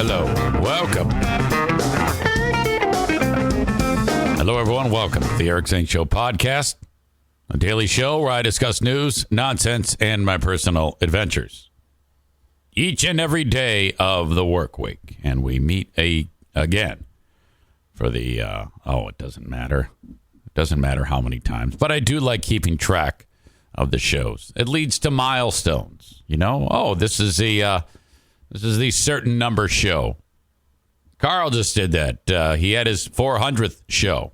hello. Welcome. Hello, everyone. Welcome to the Eric Zane Show podcast, a daily show where I discuss news, nonsense, and my personal adventures each and every day of the work week. And we meet again for the, it doesn't matter. It doesn't matter how many times, but I do like keeping track of the shows. It leads to milestones, you know? Oh, this is the certain number show. Carl just did that. He had his 400th show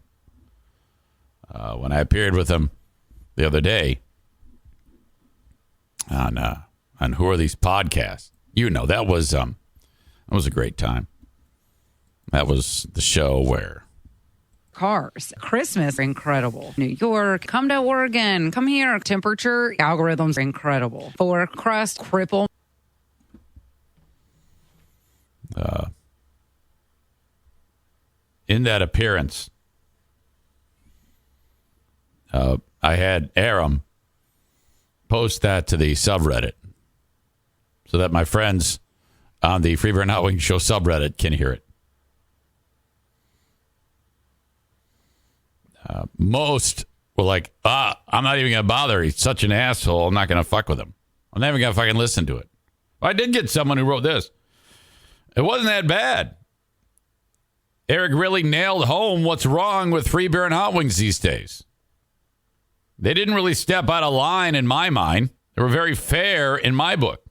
when I appeared with him the other day on Who Are These Podcasts. You know, that was a great time. That was the show where cars. Christmas, incredible. New York, come to Oregon, come here. Temperature, algorithms, incredible. For crust, cripple. In that appearance, I had Aram post that to the subreddit so that my friends on the Freeburn Hot Wing Show subreddit can hear it. Most were like, I'm not even going to bother. He's such an asshole. I'm not going to fuck with him. I'm not even going to fucking listen to it. I did get someone who wrote this. It wasn't that bad. Eric really nailed home what's wrong with free beer and hot wings these days. They didn't really step out of line in my mind. They were very fair in my book.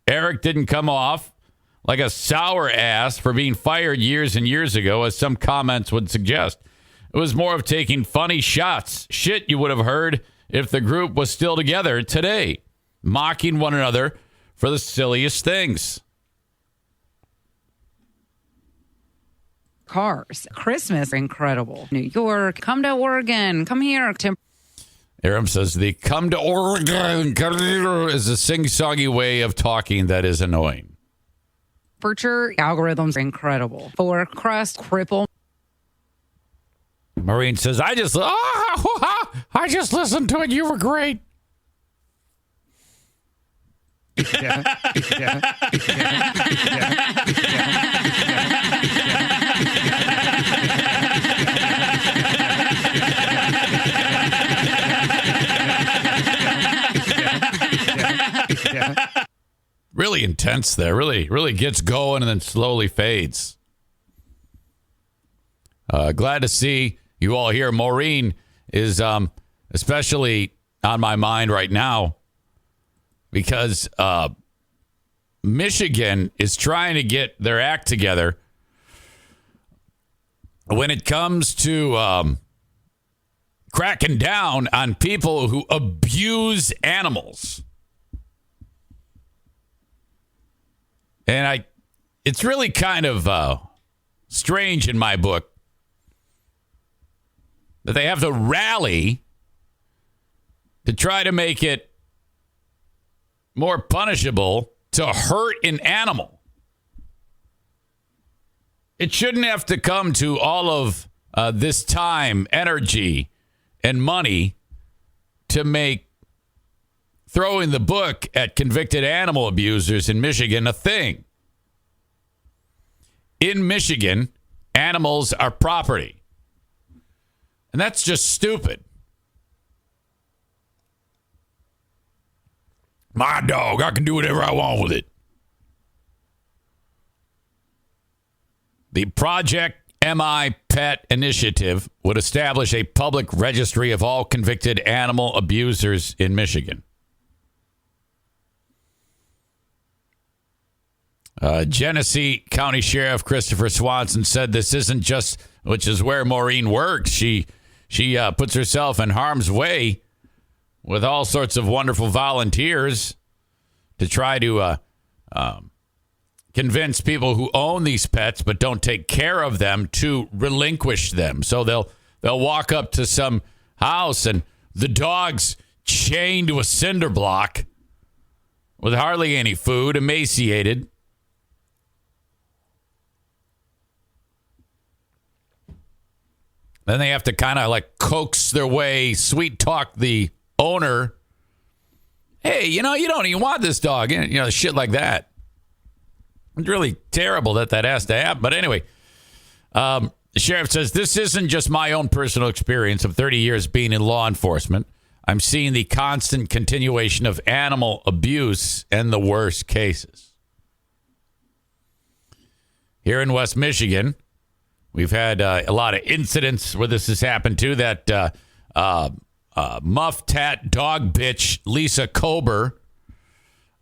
Eric didn't come off like a sour ass for being fired years and years ago, as some comments would suggest. It was more of taking funny shots. Shit you would have heard if the group was still together today, mocking one another for the silliest things. Cars. Christmas, incredible. New York, come to Oregon, come here. Aram says the come to Oregon is a sing-songy way of talking that is annoying. Temperature, algorithms, incredible. For crust, cripple. Maureen says, I just listened to it. You were great. Really intense there. Really gets going and then slowly fades. Glad to see you all here. Maureen is especially on my mind right now because Michigan is trying to get their act together when it comes to cracking down on people who abuse animals. And it's really kind of strange in my book that they have to rally to try to make it more punishable to hurt an animal. It shouldn't have to come to all of this time, energy, and money to make throwing the book at convicted animal abusers in Michigan a thing. In Michigan, animals are property. And that's just stupid. My dog, I can do whatever I want with it. The Project MI Pet Initiative would establish a public registry of all convicted animal abusers in Michigan. Genesee County Sheriff Christopher Swanson said this isn't just, which is where Maureen works. She puts herself in harm's way with all sorts of wonderful volunteers to try to convince people who own these pets but don't take care of them to relinquish them. So they'll walk up to some house and the dog's chained to a cinder block with hardly any food, emaciated. Then they have to kind of like coax their way, sweet talk the owner. Hey, you don't even want this dog. Shit like that. It's really terrible that has to happen. But anyway, the sheriff says, this isn't just my own personal experience of 30 years being in law enforcement. I'm seeing the constant continuation of animal abuse and the worst cases. Here in West Michigan, we've had a lot of incidents where this has happened too. That muff tat dog bitch Lisa Kober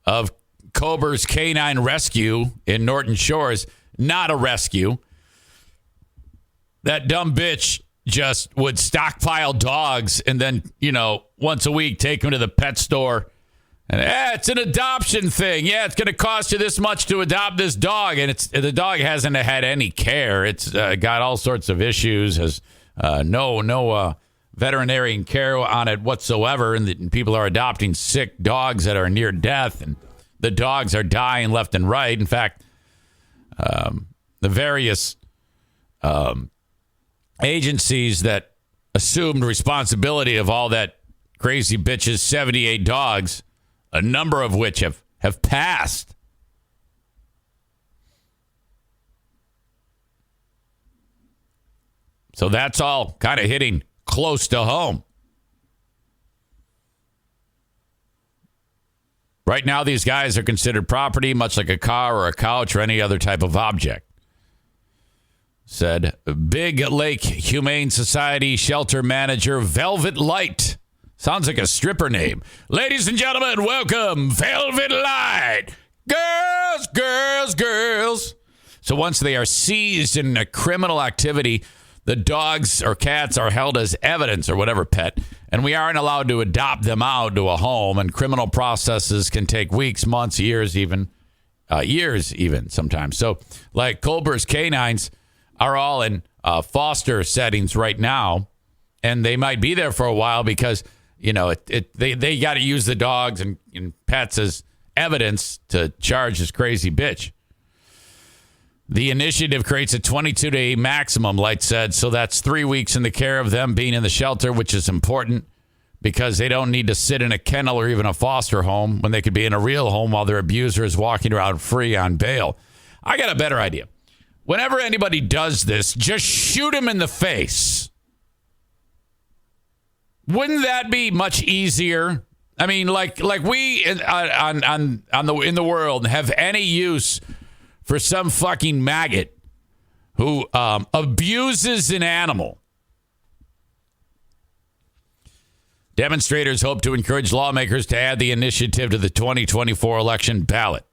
of Kober's Canine Rescue in Norton Shores, not a rescue. That dumb bitch just would stockpile dogs and then, once a week take them to the pet store. And it's an adoption thing. Yeah, it's going to cost you this much to adopt this dog. And the dog hasn't had any care. It's got all sorts of issues, has no veterinarian care on it whatsoever. And people are adopting sick dogs that are near death. And the dogs are dying left and right. In fact, the various agencies that assumed responsibility of all that crazy bitch's 78 dogs, a number of which have passed. So that's all kind of hitting close to home. Right now, these guys are considered property, much like a car or a couch or any other type of object. Said Big Lake Humane Society shelter manager Velvet Light. Sounds like a stripper name. Ladies and gentlemen, welcome Velvet Light. Girls, girls, girls. So once they are seized in a criminal activity, the dogs or cats are held as evidence or whatever pet, and we aren't allowed to adopt them out to a home, and criminal processes can take weeks, months, years even sometimes. So like Colbert's canines are all in foster settings right now, and they might be there for a while because, they got to use the dogs and pets as evidence to charge this crazy bitch. The initiative creates a 22-day maximum, Light said, so that's 3 weeks in the care of them being in the shelter, which is important because they don't need to sit in a kennel or even a foster home when they could be in a real home while their abuser is walking around free on bail. I got a better idea. Whenever anybody does this, just shoot him in the face. Wouldn't that be much easier? I mean, like we in the world have any use for some fucking maggot who abuses an animal. Demonstrators hope to encourage lawmakers to add the initiative to the 2024 election ballot.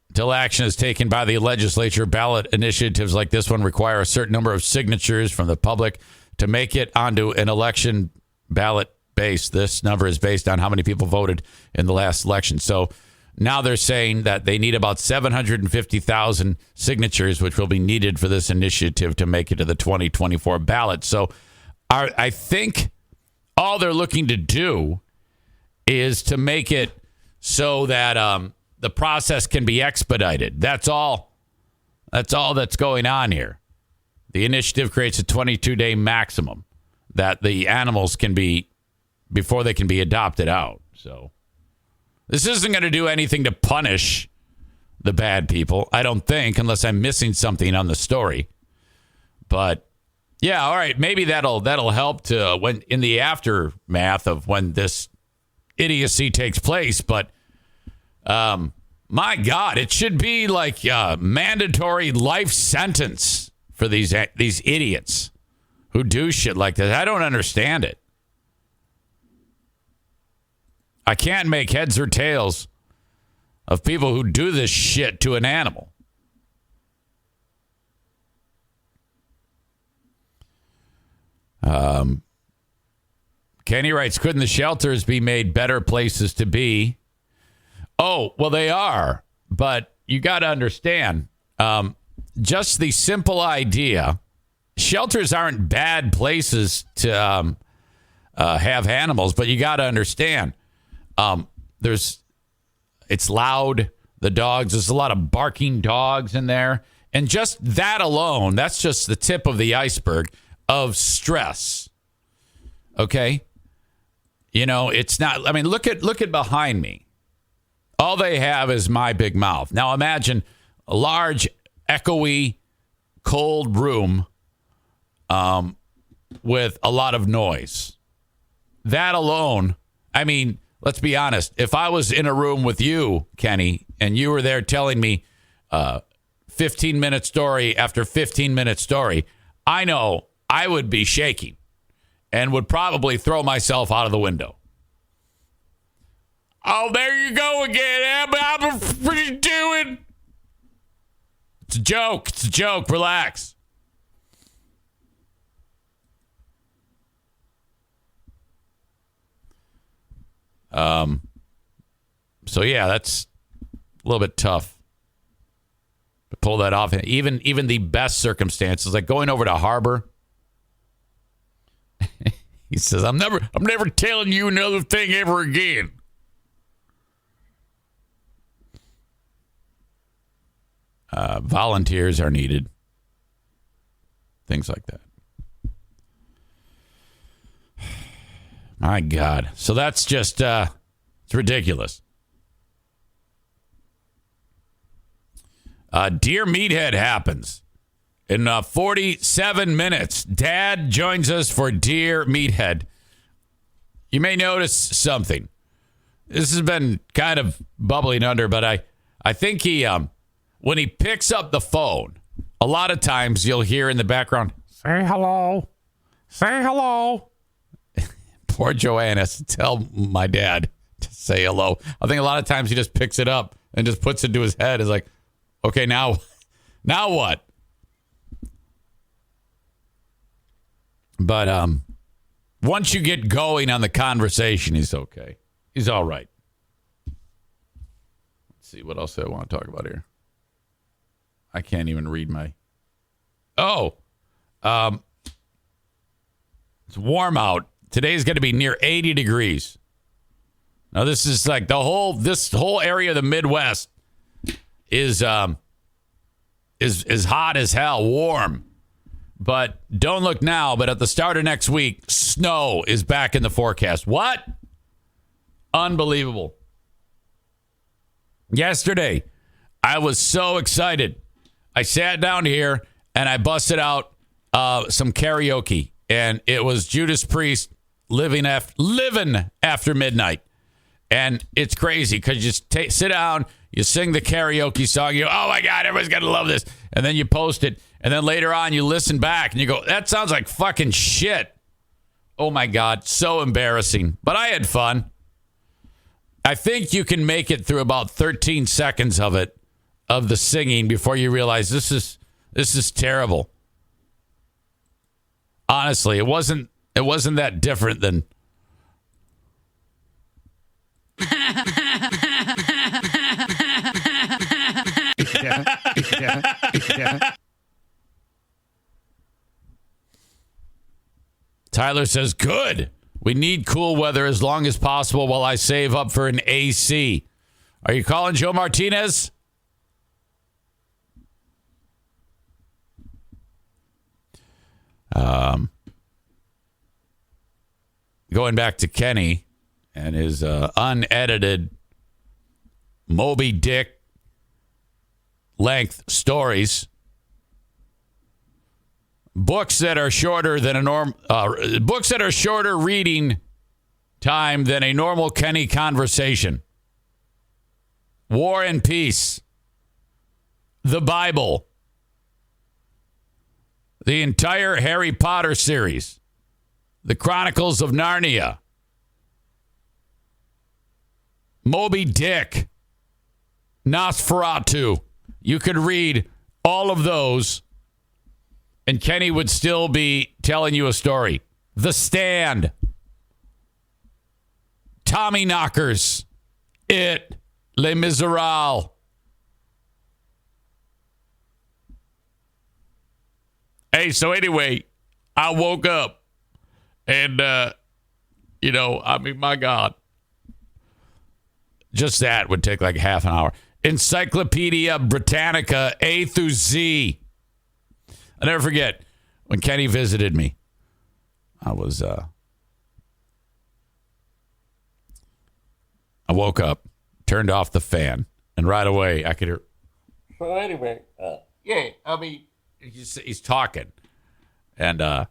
Until action is taken by the legislature, ballot initiatives like this one require a certain number of signatures from the public to make it onto an election ballot base. This number is based on how many people voted in the last election. So now they're saying that they need about 750,000 signatures, which will be needed for this initiative to make it to the 2024 ballot. So I think all they're looking to do is to make it so that the process can be expedited. That's all that's going on here. The initiative creates a 22-day maximum that the animals can be before they can be adopted out. So this isn't going to do anything to punish the bad people, I don't think, unless I'm missing something on the story. But yeah, all right, maybe that'll help to when in the aftermath of when this idiocy takes place. But my God, it should be like a mandatory life sentence for these idiots who do shit like this. I don't understand it. I can't make heads or tails of people who do this shit to an animal. Kenny writes, couldn't the shelters be made better places to be? Oh, well, they are. But you got to understand, just the simple idea, shelters aren't bad places to have animals, but you got to understand, it's loud, the dogs, there's a lot of barking dogs in there. And just that alone, that's just the tip of the iceberg of stress. Okay? It's not, I mean, look at behind me. All they have is my big mouth. Now imagine a large, echoey, cold room with a lot of noise. That alone, I mean, let's be honest. If I was in a room with you, Kenny, and you were there telling me 15-minute story after 15-minute story, I know I would be shaking and would probably throw myself out of the window. Oh, there you go again. What are you doing? It's a joke. It's a joke. Relax. So yeah, that's a little bit tough to pull that off. Even the best circumstances, like going over to Harbor. He says, I'm never telling you another thing ever again. Volunteers are needed. Things like that. My God. So that's just, it's ridiculous. Dear Meathead happens in 47 minutes. Dad joins us for Dear Meathead. You may notice something. This has been kind of bubbling under, but I think he, when he picks up the phone, a lot of times you'll hear in the background, say hello, say hello. Poor Joanne has to tell my dad to say hello. I think a lot of times he just picks it up and just puts it to his head. It's like, okay, now what? But once you get going on the conversation, he's okay. He's all right. Let's see what else I want to talk about here. I can't even read my... it's warm out. Today's going to be near 80 degrees. Now, this is like this whole area of the Midwest is hot as hell, warm. But don't look now, but at the start of next week, snow is back in the forecast. What? Unbelievable. Yesterday, I was so excited. I sat down here and I busted out some karaoke, and it was Judas Priest, living after midnight. And it's crazy because you sit down, you sing the karaoke song, you go, oh my God, everybody's going to love this. And then you post it. And then later on, you listen back and you go, that sounds like fucking shit. Oh my God, so embarrassing. But I had fun. I think you can make it through about 13 seconds of the singing before you realize this is terrible. Honestly, it wasn't that different than yeah. Tyler says, good. We need cool weather as long as possible while I save up for an AC. Are you calling Joe Martinez? Going back to Kenny and his unedited Moby Dick length stories. Books that are shorter than books that are shorter reading time than a normal Kenny conversation. War and Peace. The Bible. The entire Harry Potter series. The Chronicles of Narnia. Moby Dick. Nosferatu. You could read all of those and Kenny would still be telling you a story. The Stand. Tommy Knockers. It. Les Miserables. Hey, so anyway, I woke up and, my God. Just that would take like half an hour. Encyclopedia Britannica A through Z. I'll never forget when Kenny visited me. I woke up, turned off the fan, and right away I could hear. So anyway, yeah, I mean, he's talking, and I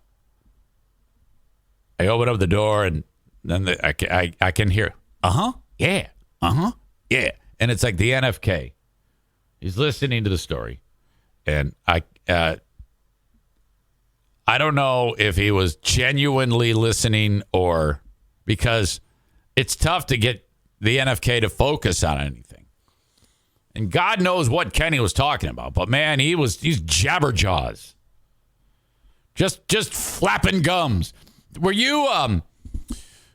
open up the door, and then I can hear, yeah, yeah, and it's like the NFK. He's listening to the story, and I don't know if he was genuinely listening or because it's tough to get the NFK to focus on anything. And God knows what Kenny was talking about, but man, he's jabberjaws. Just flapping gums. Were you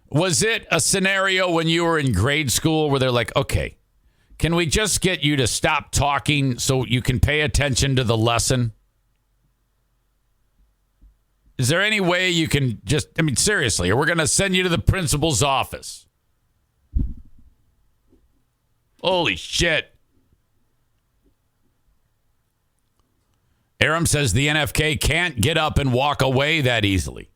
was it a scenario when you were in grade school where they're like, "Okay, can we just get you to stop talking so you can pay attention to the lesson?" Is there any way you can just, I mean, seriously, or we're going to send you to the principal's office? Holy shit. Aram says the NFK can't get up and walk away that easily.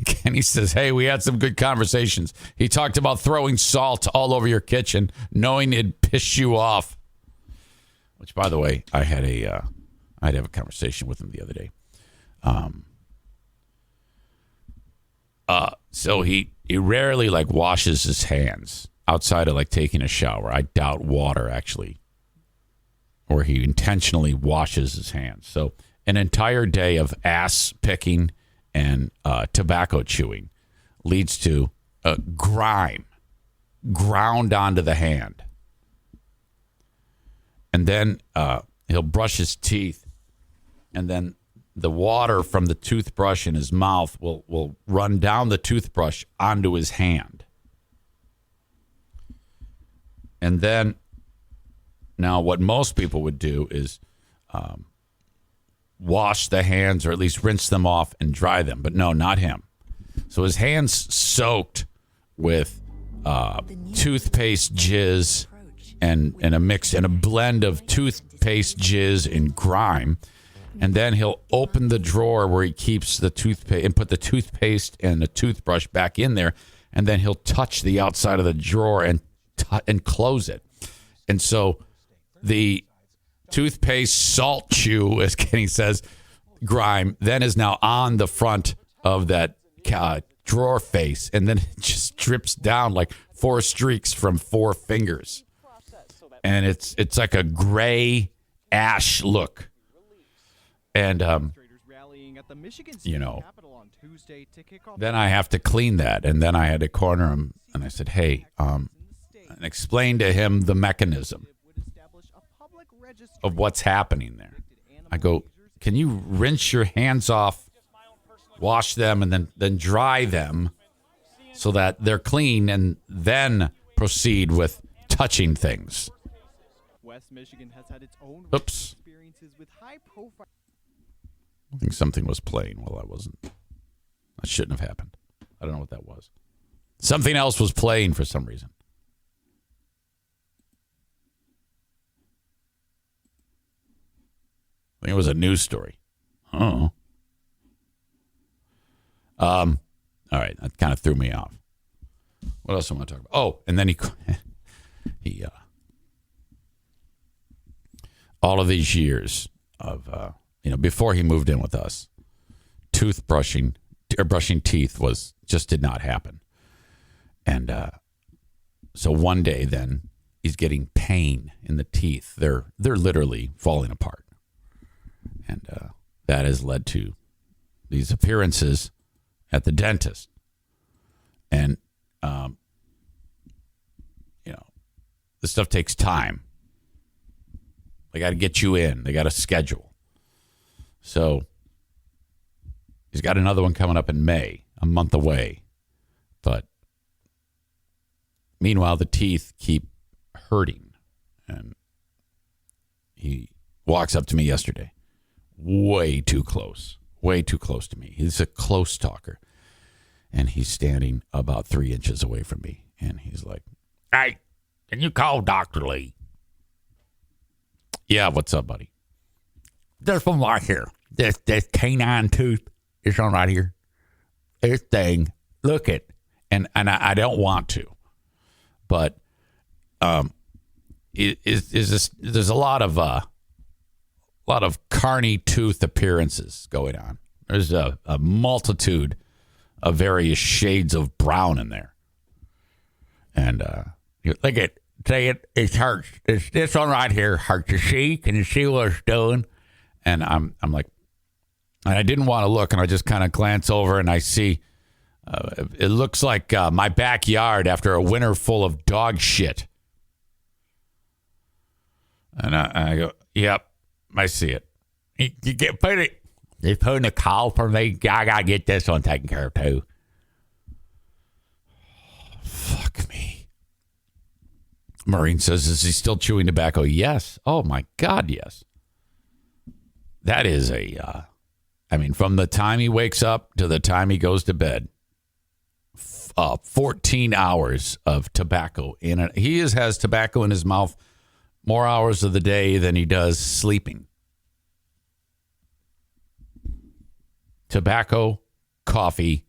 Kenny says, hey, we had some good conversations. He talked about throwing salt all over your kitchen, knowing it'd piss you off. Which, by the way, I had to have a conversation with him the other day. So he rarely like washes his hands outside of like taking a shower. I doubt water actually, or he intentionally washes his hands. So an entire day of ass picking and tobacco chewing leads to grime ground onto the hand. And then he'll brush his teeth, and then the water from the toothbrush in his mouth will run down the toothbrush onto his hand. And then, now what most people would do is wash the hands, or at least rinse them off and dry them. But no, not him. So his hands soaked with toothpaste jizz and a mix and a blend of toothpaste jizz and grime. And then he'll open the drawer where he keeps the toothpaste and put the toothpaste and the toothbrush back in there. And then he'll touch the outside of the drawer and close it. And so the toothpaste salt chew, as Kenny says, grime, then is now on the front of that drawer face. And then it just drips down like 4 streaks from 4 fingers. And it's like a gray ash look. And, you know, then I have to clean that. And then I had to corner him. And I said, hey, and explain to him the mechanism of what's happening there. I go, can you rinse your hands off, wash them, and then dry them so that they're clean, and then proceed with touching things? West Michigan has had its own experiences with high profile. I think something was playing while I wasn't. That shouldn't have happened. I don't know what that was. Something else was playing for some reason. I think it was a news story. Oh. All right, that kind of threw me off. What else do I want to talk about? Oh, and then he all of these years of, before he moved in with us, toothbrushing or brushing teeth did not happen. And so one day then he's getting pain in the teeth. They're literally falling apart. And that has led to these appearances at the dentist. And, this stuff takes time. They got to get you in. They got a schedule. So he's got another one coming up in May, a month away. But meanwhile, the teeth keep hurting. And he walks up to me yesterday. Way too close to me. He's a close talker. And he's standing about 3 inches away from me. And he's like, hey, can you call Dr. Lee? Yeah, what's up, buddy? This one right here. This canine tooth is on right here. this thing. Look it. And I don't want to. But there's a lot of carny tooth appearances going on. There's a multitude of various shades of brown in there. And look at it hurts. This one right here hurts. You see? Can you see what it's doing? And I'm like, and I didn't want to look, and I just kind of glance over, and I see it looks like my backyard after a winter full of dog shit. And I go, yep, I see it. You put it. They put in a call for me. I gotta get this one taken care of too. Fuck me. Maureen says, is he still chewing tobacco? Yes. Oh my God, yes. That is from the time he wakes up to the time he goes to bed, 14 hours of tobacco in it. He has tobacco in his mouth more hours of the day than he does sleeping. Tobacco, coffee,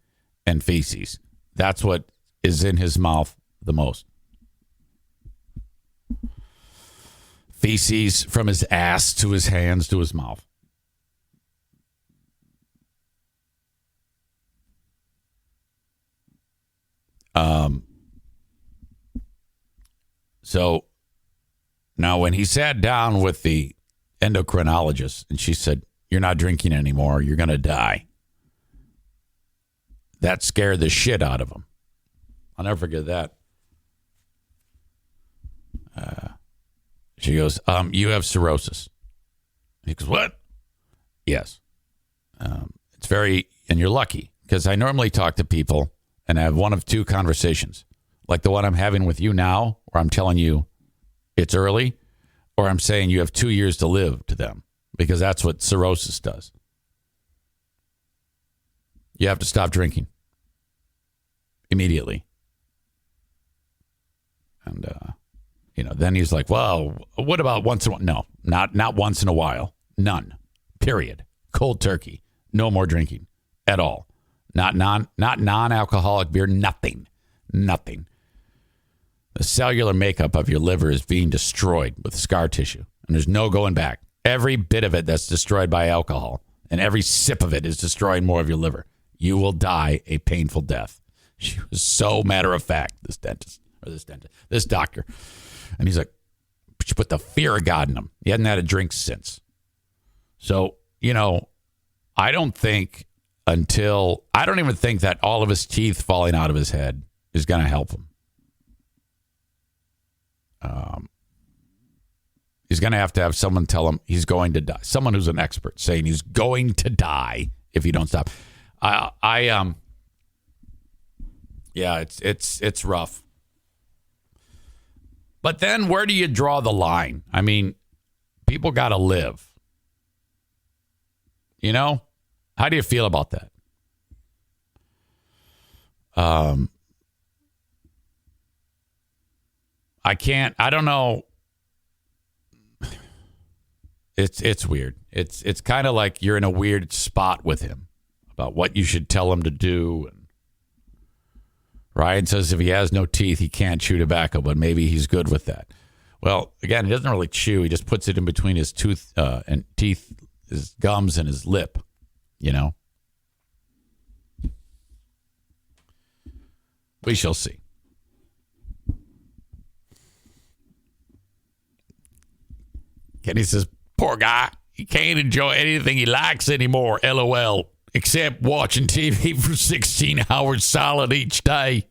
and feces. That's what is in his mouth the most. Feces from his ass to his hands to his mouth. So now when he sat down with the endocrinologist and she said, you're not drinking anymore, you're going to die. That scared the shit out of him. I'll never forget that. She goes, you have cirrhosis. He goes, what? Yes. It's very, and you're lucky because I normally talk to people and I have one of two conversations, like the one I'm having with you now, where I'm telling you it's early, or I'm saying you have 2 years to live to them, because that's what cirrhosis does. You have to stop drinking immediately. And, then he's like, well, what about once in a while? No, not once in a while. None. Period. Cold turkey. No more drinking at all. Not non-alcoholic beer. Nothing. The cellular makeup of your liver is being destroyed with scar tissue, and there's no going back. Every bit of it that's destroyed by alcohol, and every sip of it is destroying more of your liver. You will die a painful death. She was so matter of fact, this doctor. And he's like, she put the fear of God in him. He hadn't had a drink since. So, I don't even think that all of his teeth falling out of his head is going to help him. He's going to have someone tell him he's going to die. Someone who's an expert saying he's going to die if you don't stop. Yeah, it's rough. But then where do you draw the line? I mean, people got to live. How do you feel about that? I don't know. It's weird. It's kind of like you're in a weird spot with him about what you should tell him to do. And Ryan says if he has no teeth, he can't chew tobacco, but maybe he's good with that. Well, again, he doesn't really chew. He just puts it in between his tooth and teeth, his gums and his lip, We shall see. Kenny says, poor guy, he can't enjoy anything he likes anymore, LOL, except watching TV for 16 hours solid each day.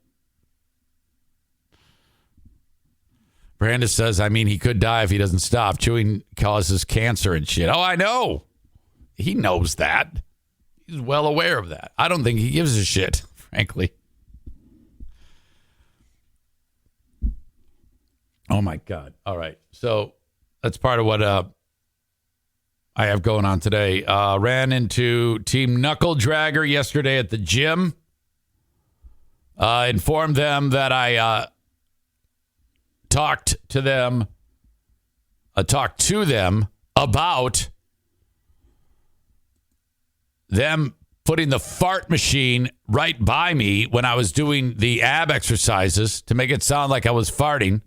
Brandis says, he could die if he doesn't stop. Chewing causes cancer and shit. Oh, I know. He knows that. He's well aware of that. I don't think he gives a shit, frankly. Oh, my God. All right. So that's part of what I have going on today. Ran into Team Knuckle Dragger yesterday at the gym. Informed them that I talked to them about them putting the fart machine right by me when I was doing the ab exercises to make it sound like I was farting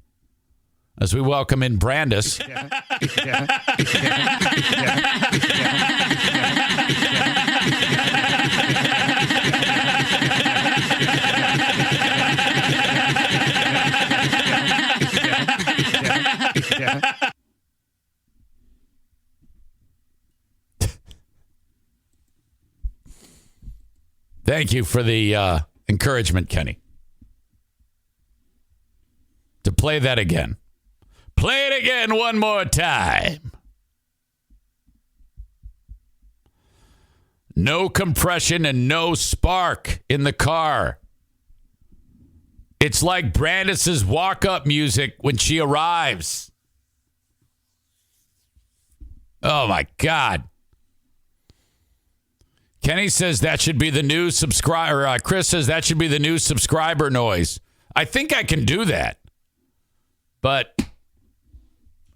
as we welcome in Brandis. Thank you for the encouragement, Kenny. To play that again. Play it again one more time. No compression and no spark in the car. It's like Brandis's walk-up music when she arrives. Oh, my God. Kenny says that should be the new subscriber. Chris says that should be the new subscriber noise. I think I can do that. But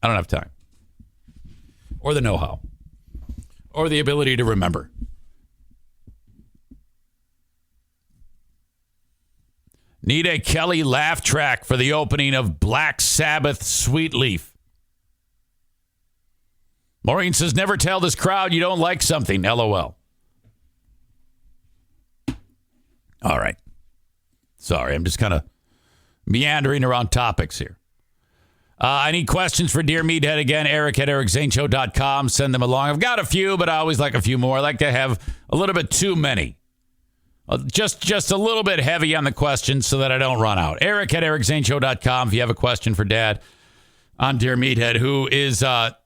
I don't have time. Or the know-how. Or the ability to remember. Need a Kelly laugh track for the opening of Black Sabbath Sweet Leaf. Maureen says, never tell this crowd you don't like something. LOL. All right. Sorry, I'm just kind of meandering around topics here. I need questions for Dear Meathead again. Eric at ericzaneshow.com. Send them along. I've got a few, but I always like a few more. I like to have a little bit too many. Just a little bit heavy on the questions so that I don't run out. Eric at ericzaneshow.com if you have a question for Dad on Dear Meathead, who is,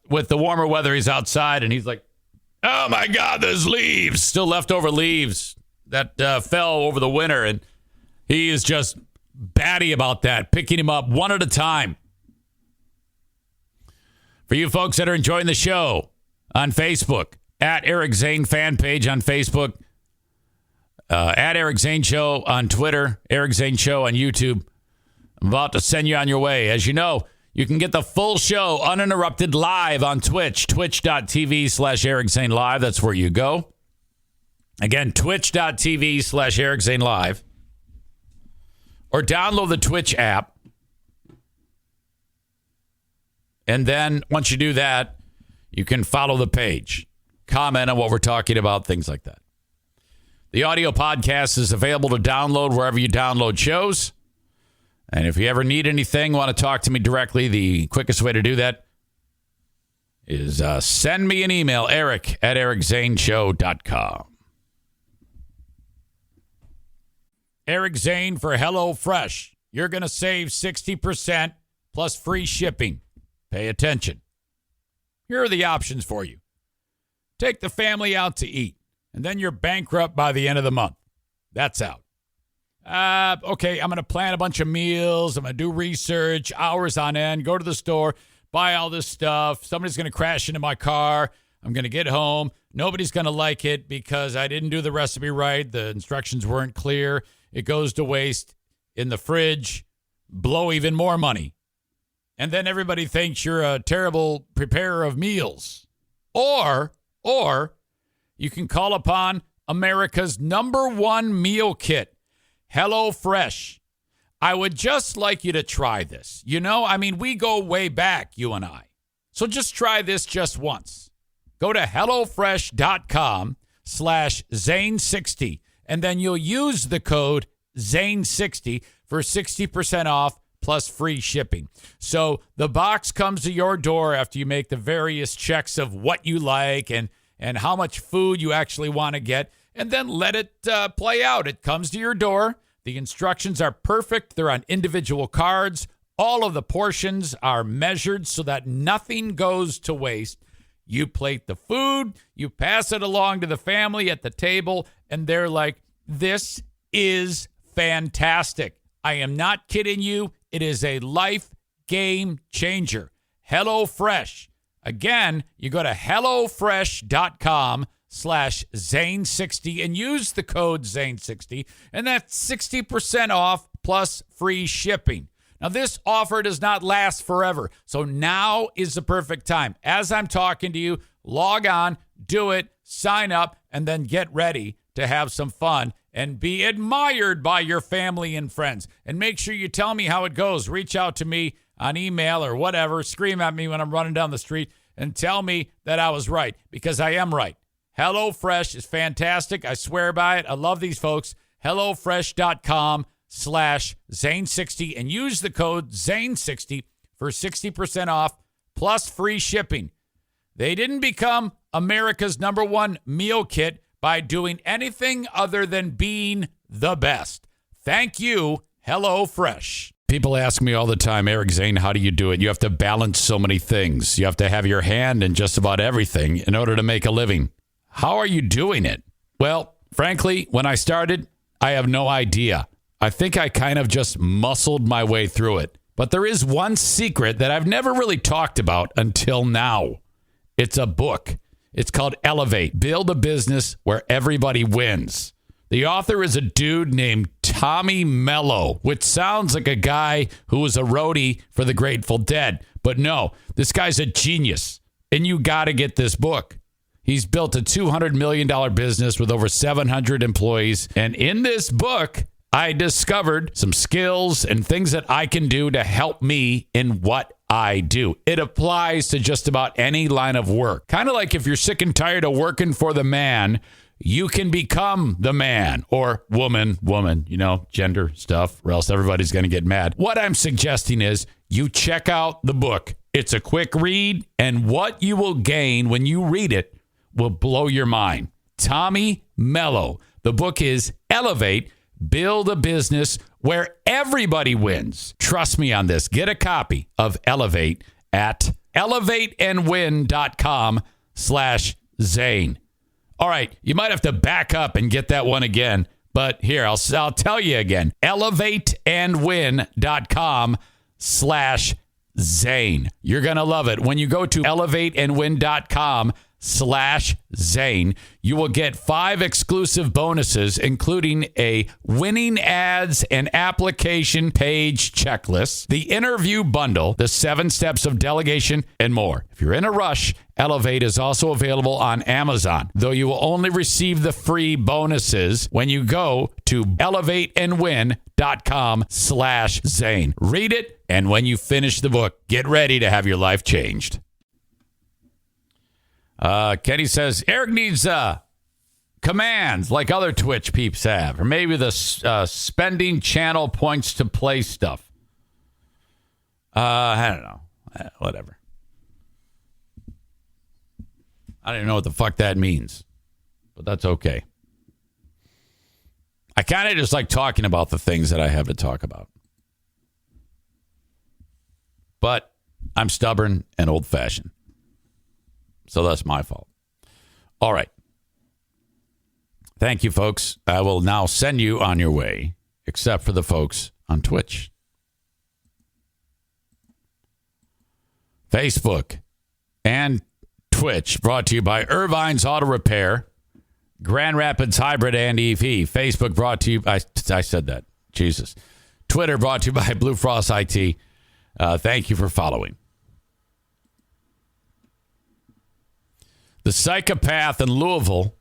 with the warmer weather, he's outside, and he's like, oh, my God, there's leaves. Still leftover leaves that fell over the winter, and he is just batty about that, picking him up one at a time. For you folks that are enjoying the show on Facebook, at Eric Zane fan page on Facebook, at Eric Zane Show on Twitter, Eric Zane Show on YouTube, I'm about to send you on your way. As you know, you can get the full show uninterrupted live on Twitch, twitch.tv/Eric Zane Live. That's where you go. Again, twitch.tv/Eric Zane Live. Or download the Twitch app. And then once you do that, you can follow the page, comment on what we're talking about, things like that. The audio podcast is available to download wherever you download shows. And if you ever need anything, want to talk to me directly, the quickest way to do that is send me an email, Eric at ericzaneshow.com. Eric Zane for HelloFresh. You're going to save 60% plus free shipping. Pay attention. Here are the options for you. Take the family out to eat, and then you're bankrupt by the end of the month. That's out. Okay, I'm going to plan a bunch of meals. I'm going to do research, hours on end, go to the store, buy all this stuff. Somebody's going to crash into my car. I'm going to get home. Nobody's going to like it because I didn't do the recipe right. The instructions weren't clear. It goes to waste in the fridge. Blow even more money. And then everybody thinks you're a terrible preparer of meals. Or you can call upon America's #1 meal kit, HelloFresh. I would just like you to try this. You know, I mean, we go way back, you and I. So just try this just once. Go to HelloFresh.com/Zane60, and then you'll use the code Zane60 for 60% off plus free shipping. So the box comes to your door after you make the various checks of what you like and how much food you actually want to get, and then let it play out. It comes to your door. The instructions are perfect. They're on individual cards. All of the portions are measured so that nothing goes to waste. You plate the food, you pass it along to the family at the table, and they're like, this is fantastic. I am not kidding you. It is a life game changer. HelloFresh. Again, you go to HelloFresh.com/Zane60 and use the code Zane60, and that's 60% off plus free shipping. Now, this offer does not last forever, so now is the perfect time. As I'm talking to you, log on, do it, sign up, and then get ready to have some fun and be admired by your family and friends. And make sure you tell me how it goes. Reach out to me on email or whatever. Scream at me when I'm running down the street and tell me that I was right, because I am right. HelloFresh is fantastic. I swear by it. I love these folks. HelloFresh.com/Zane60 and use the code Zane60 for 60% off plus free shipping. They didn't become America's #1 meal kit by doing anything other than being the best. Thank you, HelloFresh. People ask me all the time, Eric Zane, how do you do it? You have to balance so many things. You have to have your hand in just about everything in order to make a living. How are you doing it? Well, frankly, when I started, I have no idea. I think I kind of just muscled my way through it. But there is one secret that I've never really talked about until now. It's a book. It's called Elevate, Build a Business Where Everybody Wins. The author is a dude named Tommy Mello, which sounds like a guy who was a roadie for the Grateful Dead. But no, this guy's a genius, and you got to get this book. He's built a $200 million business with over 700 employees. And in this book, I discovered some skills and things that I can do to help me in what I do. It applies to just about any line of work. Kind of like if you're sick and tired of working for the man, you can become the man or woman, gender stuff, or else everybody's going to get mad. What I'm suggesting is you check out the book. It's a quick read, and what you will gain when you read it will blow your mind. Tommy Mello. The book is Elevate, Build a Business Where Everybody Wins. Trust me on this. Get a copy of Elevate at elevateandwin.com/Zane. All right, you might have to back up and get that one again, but here, I'll tell you again. elevateandwin.com/Zane. You're going to love it. When you go to elevateandwin.com/Zane, you will get 5 exclusive bonuses, including a winning ads and application page checklist, the interview bundle, the 7 steps of delegation, and more. If you're in a rush, Elevate is also available on Amazon, though you will only receive the free bonuses when you go to elevateandwin.com/Zane. Read it, and when you finish the book, get ready to have your life changed. Kenny says, Eric needs commands like other Twitch peeps have, or maybe the spending channel points to play stuff. I don't know. Whatever. I don't even know what the fuck that means, but that's okay. I kind of just like talking about the things that I have to talk about. But I'm stubborn and old-fashioned. So that's my fault. All right. Thank you, folks. I will now send you on your way, except for the folks on Twitch. Facebook and Twitch, brought to you by Irvine's Auto Repair, Grand Rapids Hybrid and EV. Facebook brought to you by, I said that, Jesus. Twitter brought to you by Blue Frost IT. Thank you for following. The psychopath in Louisville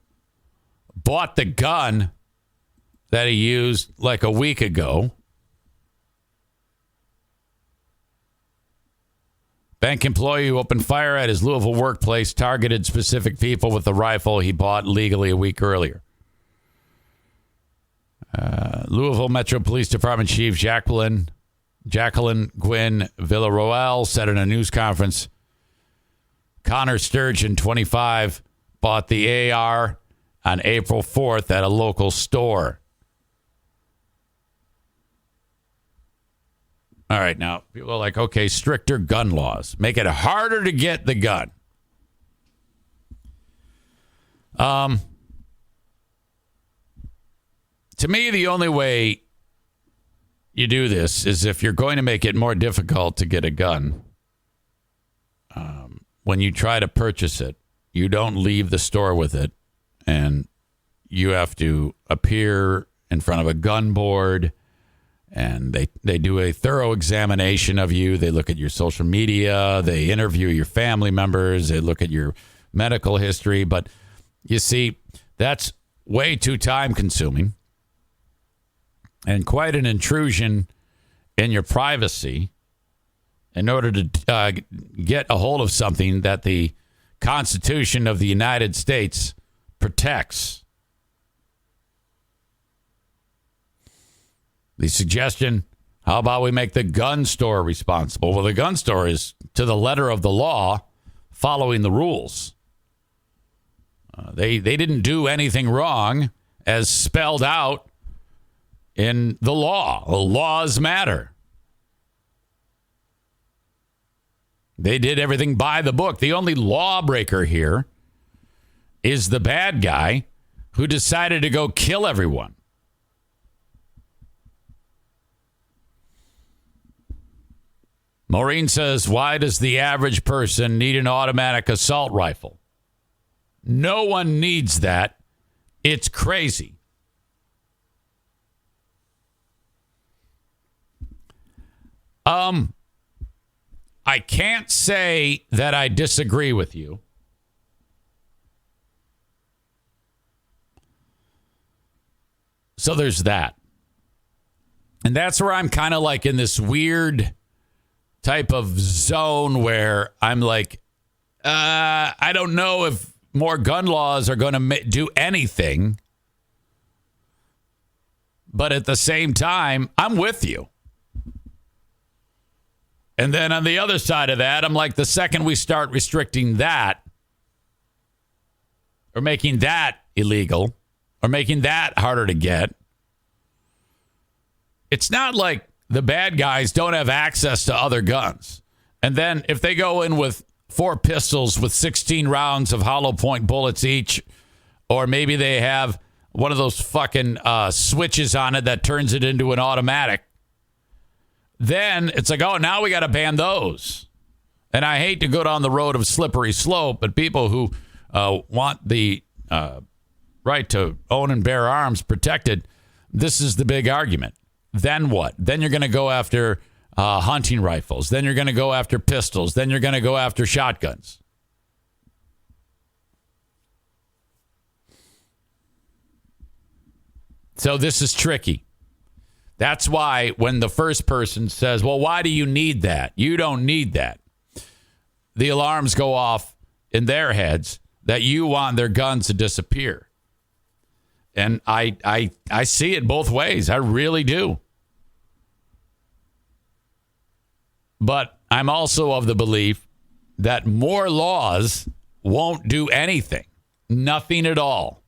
bought the gun that he used like a week ago. Bank employee who opened fire at his Louisville workplace targeted specific people with the rifle he bought legally a week earlier. Louisville Metro Police Department Chief Jacqueline Gwynn Villaroel said in a news conference, Connor Sturgeon, 25, bought the AR on April 4th at a local store. All right, now, people are like, okay, stricter gun laws. Make it harder to get the gun. To me, the only way you do this is if you're going to make it more difficult to get a gun. When you try to purchase it, you don't leave the store with it, and you have to appear in front of a gun board, and they do a thorough examination of you. They look at your social media. They interview your family members. They look at your medical history. But you see, that's way too time consuming and quite an intrusion in your privacy in order to get a hold of something that the Constitution of the United States protects. The suggestion, how about we make the gun store responsible? Well, the gun store is, to the letter of the law, following the rules. They didn't do anything wrong as spelled out in the law. The laws matter. They did everything by the book. The only lawbreaker here is the bad guy who decided to go kill everyone. Maureen says, why does the average person need an automatic assault rifle? No one needs that. It's crazy. I can't say that I disagree with you. So there's that. And that's where I'm kind of like in this weird type of zone where I'm like, I don't know if more gun laws are going to do anything. But at the same time, I'm with you. And then on the other side of that, I'm like, the second we start restricting that or making that illegal or making that harder to get, it's not like the bad guys don't have access to other guns. And then if they go in with 4 pistols with 16 rounds of hollow point bullets each, or maybe they have one of those fucking switches on it that turns it into an automatic, then it's like, oh, now we got to ban those. And I hate to go down the road of slippery slope, but people who want the right to own and bear arms protected, this is the big argument. Then what? Then you're going to go after hunting rifles. Then you're going to go after pistols. Then you're going to go after shotguns. So this is tricky. That's why when the first person says, well, why do you need that? You don't need that. The alarms go off in their heads that you want their guns to disappear. And I see it both ways. I really do. But I'm also of the belief that more laws won't do anything. Nothing at all.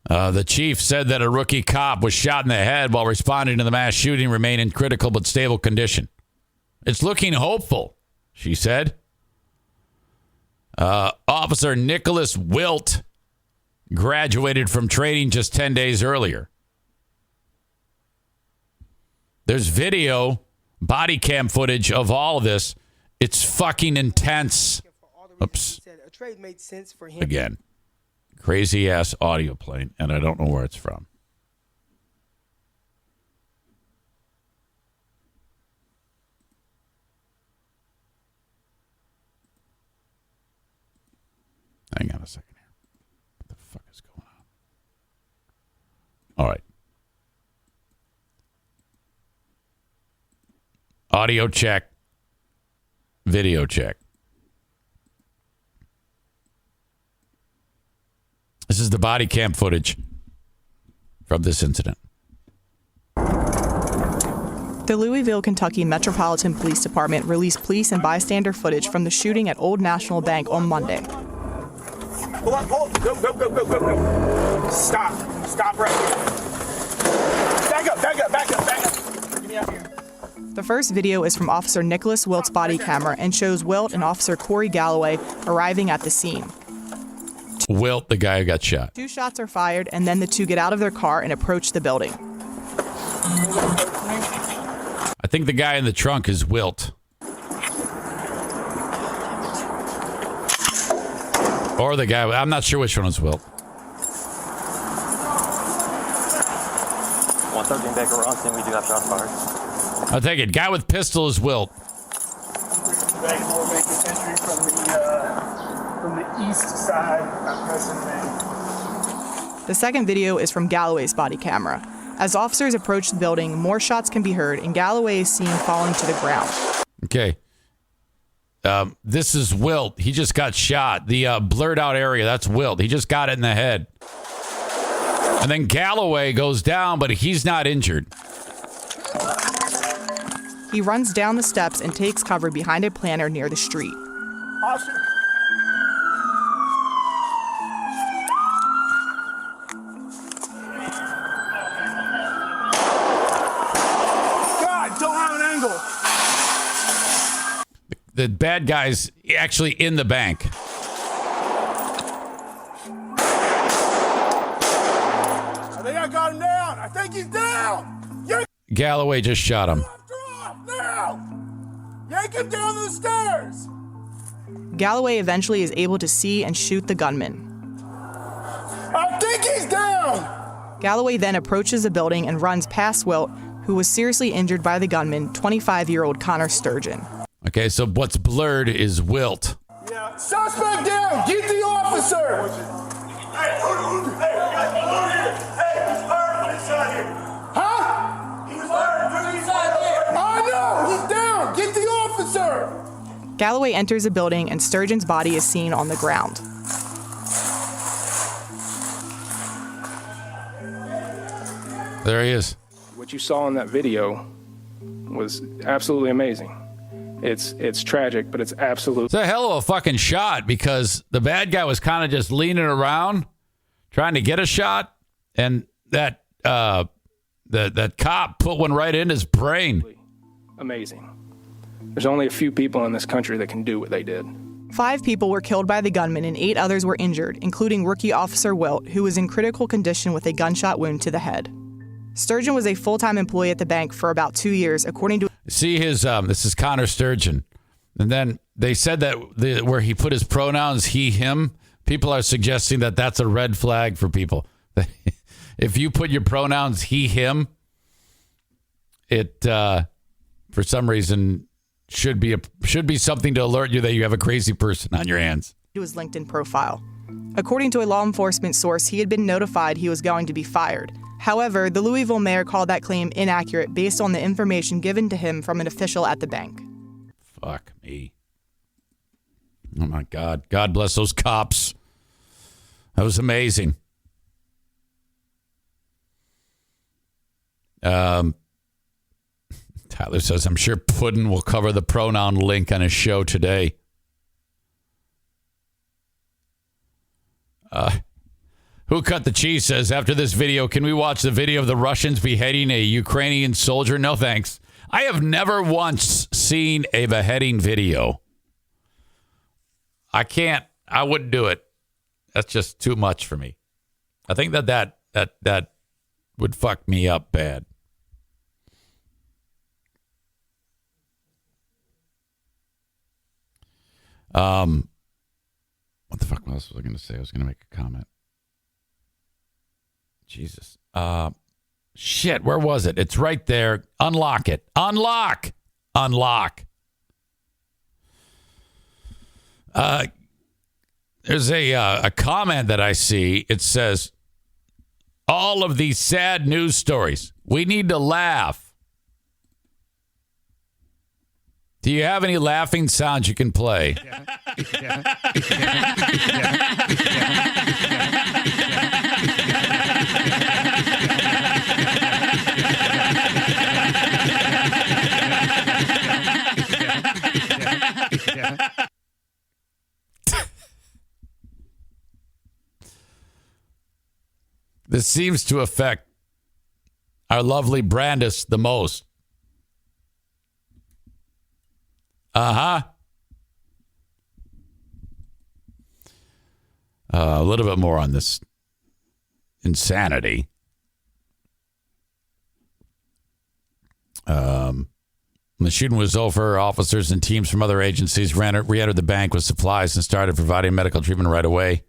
The chief said that a rookie cop was shot in the head while responding to the mass shooting, remained in critical but stable condition. It's looking hopeful, she said. Officer Nicholas Wilt graduated from training just 10 days earlier. There's video, body cam footage of all of this. It's fucking intense. Oops. Again. Crazy ass audio playing, and I don't know where it's from. Hang on a second here. What the fuck is going on? All right. Audio check. Video check. This is the body cam footage from this incident. The Louisville, Kentucky Metropolitan Police Department released police and bystander footage from the shooting at Old National Bank on Monday. Pull up, go. Stop right here. Back up. Get me out here. The first video is from Officer Nicholas Wilt's body camera and shows Wilt and Officer Corey Galloway arriving at the scene. Wilt, the guy who got shot. 2 shots are fired, and then the two get out of their car and approach the building. I think the guy in the trunk is Wilt. Or the guy, I'm not sure which one is Wilt. 113 Baker, we're on scene. We do have shots fired. I'll take it. Guy with pistol is Wilt. east side, not pressing anything. The second video is from Galloway's body camera. As officers approach the building, more shots can be heard, and Galloway is seen falling to the ground. Okay. This is Wilt. He just got shot. The blurred out area, that's Wilt. He just got it in the head. And then Galloway goes down, but he's not injured. He runs down the steps and takes cover behind a planter near the street. Officer. God, don't have an angle. The bad guy's actually in the bank. I think I got him down. I think he's down. Yank Galloway just shot him. him now. Yank him down the stairs. Galloway eventually is able to see and shoot the gunman. I think he's down. Galloway then approaches the building and runs past Wilt, who was seriously injured by the gunman, 25-year-old Connor Sturgeon. Okay, so what's blurred is Wilt. Yeah. Suspect down. Get the officer. Hey, he's fired inside here. Huh? He was fired from inside here. I know. He's down. Get the officer. Galloway enters the building and Sturgeon's body is seen on the ground. There he is. What you saw in that video was absolutely amazing. It's tragic, but it's absolute. It's a hell of a fucking shot because the bad guy was kind of just leaning around trying to get a shot, and that that cop put one right in his brain. Amazing. There's only a few people in this country that can do what they did. 5 people were killed by the gunman and 8 others were injured, including rookie officer Wilt, who was in critical condition with a gunshot wound to the head. Sturgeon was a full-time employee at the bank for about 2 years, according to... See his, this is Connor Sturgeon. And then they said that where he put his pronouns, he, him, people are suggesting that that's a red flag for people. If you put your pronouns, he, him, it, for some reason, should be something to alert you that you have a crazy person on your hands. ...to his LinkedIn profile. According to a law enforcement source, he had been notified he was going to be fired. However, the Louisville mayor called that claim inaccurate based on the information given to him from an official at the bank. Fuck me. Oh, my God. God bless those cops. That was amazing. Tyler says, I'm sure Puddin will cover the pronoun link on his show today. Who Cut the Cheese says, after this video, can we watch the video of the Russians beheading a Ukrainian soldier? No, thanks. I have never once seen a beheading video. I wouldn't do it. That's just too much for me. I think that would fuck me up bad. What the fuck else was I going to say? I was going to make a comment. Jesus. Shit, where was it? It's right there. Unlock it. Unlock. There's a comment that I see. It says, all of these sad news stories. We need to laugh. Do you have any laughing sounds you can play? This seems to affect our lovely Brandis the most. A little bit more on this insanity. When the shooting was over, officers and teams from other agencies re-entered the bank with supplies and started providing medical treatment right away.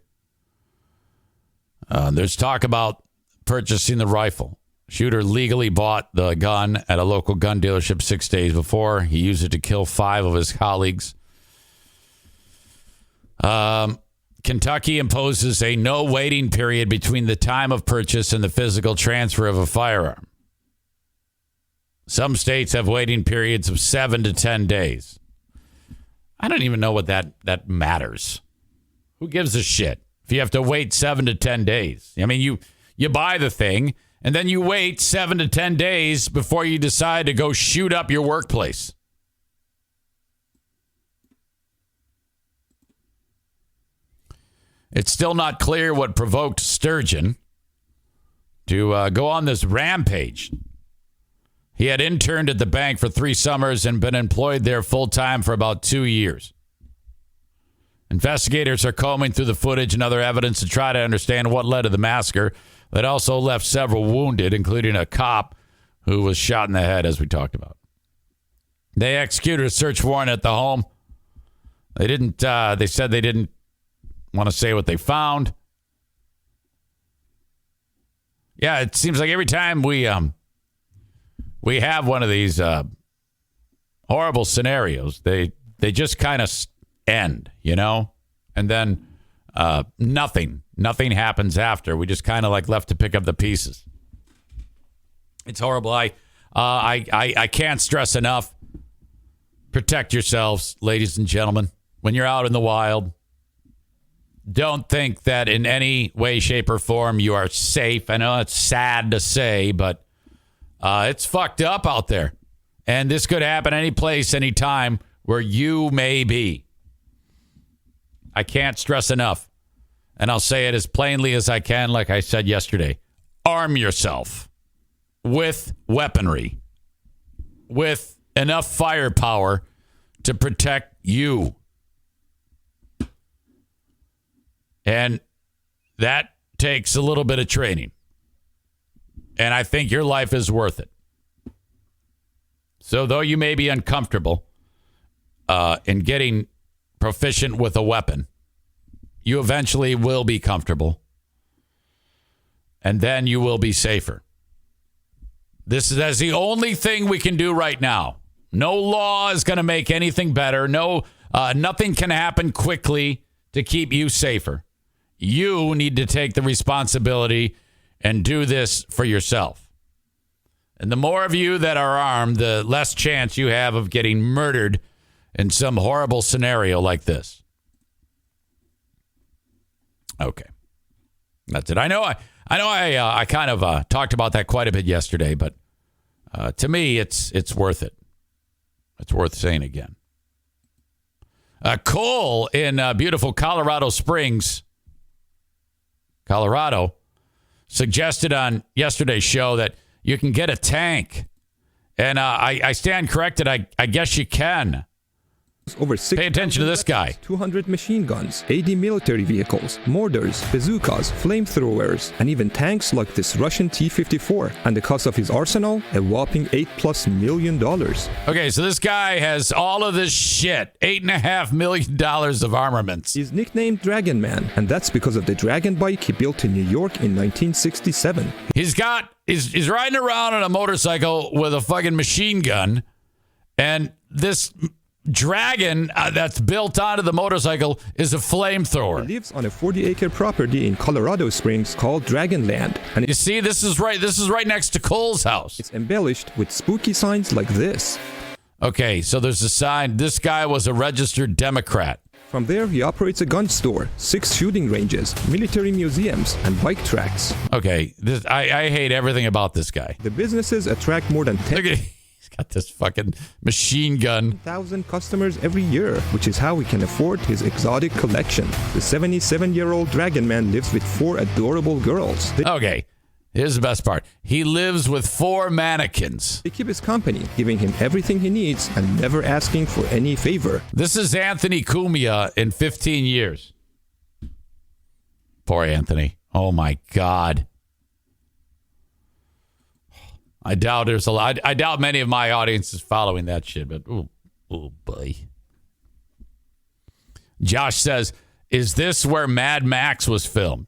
There's talk about purchasing the rifle. Shooter legally bought the gun at a local gun dealership 6 days before. He used it to kill 5 of his colleagues. Kentucky imposes a no waiting period between the time of purchase and the physical transfer of a firearm. Some states have waiting periods of 7 to 10 days. I don't even know what that matters. Who gives a shit if you have to wait 7 to 10 days? I mean, you buy the thing, and then you wait 7 to 10 days before you decide to go shoot up your workplace. It's still not clear what provoked Sturgeon to go on this rampage. He had interned at the bank for 3 summers and been employed there full-time for about 2 years. Investigators are combing through the footage and other evidence to try to understand what led to the massacre that also left several wounded, including a cop who was shot in the head, as we talked about. They executed a search warrant at the home. They said they didn't want to say what they found. Yeah, it seems like every time we have one of these horrible scenarios, they just kind of end, you know, and then nothing happens after. We just kind of like left to pick up the pieces. It's horrible. I can't stress enough. Protect yourselves, ladies and gentlemen, when you're out in the wild. Don't think that in any way, shape, or form you are safe. I know it's sad to say, but it's fucked up out there. And this could happen any place, any time where you may be. I can't stress enough. And I'll say it as plainly as I can, like I said yesterday. Arm yourself with weaponry, with enough firepower to protect you. And that takes a little bit of training. And I think your life is worth it. So though you may be uncomfortable in getting proficient with a weapon, you eventually will be comfortable. And then you will be safer. That's the only thing we can do right now. No law is going to make anything better. Nothing can happen quickly to keep you safer. You need to take the responsibility and do this for yourself. And the more of you that are armed, the less chance you have of getting murdered in some horrible scenario like this. Okay. That's it. I know I kind of talked about that quite a bit yesterday, but to me, it's worth it. It's worth saying again. Cole in beautiful Colorado Springs, Colorado, suggested on yesterday's show that you can get a tank. And I stand corrected. I guess you can. Over 6 Pay attention to this guy. 200 machine guns, 80 military vehicles, mortars, bazookas, flamethrowers, and even tanks like this Russian T-54. And the cost of his arsenal, a whopping $8+ million. Okay, so this guy has all of this shit. $8.5 million of armaments. He's nicknamed Dragon Man, and that's because of the Dragon bike he built in New York in 1967. He's riding around on a motorcycle with a fucking machine gun, and this Dragon that's built onto the motorcycle is a flamethrower. He lives on a 40-acre property in Colorado Springs called Dragonland. And you see, this is right next to Cole's house. It's embellished with spooky signs like this. Okay, so there's a sign. This guy was a registered Democrat. From there, he operates a gun store, 6 shooting ranges, military museums, and bike tracks. Okay, I hate everything about this guy. The businesses attract more than 10,000 got this fucking machine gun. customers every year, which is how he can afford his exotic collection. The 77-year-old Dragon Man lives with 4 adorable girls. Okay, here's the best part. He lives with 4 mannequins. They keep his company, giving him everything he needs and never asking for any favor. This is Anthony Cumia in 15 years. Poor Anthony. Oh, my God. I doubt there's a lot. I doubt many of my audience is following that shit, but oh boy. Josh says, is this where Mad Max was filmed?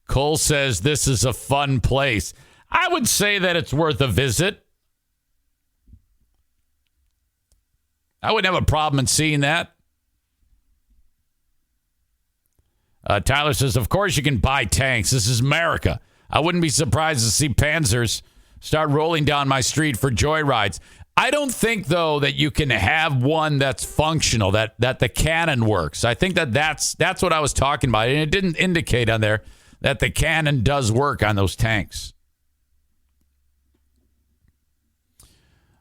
Cole says this is a fun place. I would say that it's worth a visit. I wouldn't have a problem in seeing that. Tyler says, of course you can buy tanks. This is America. I wouldn't be surprised to see Panzers start rolling down my street for joyrides. I don't think, though, that you can have one that's functional, that the cannon works. I think that's what I was talking about. And it didn't indicate on there that the cannon does work on those tanks.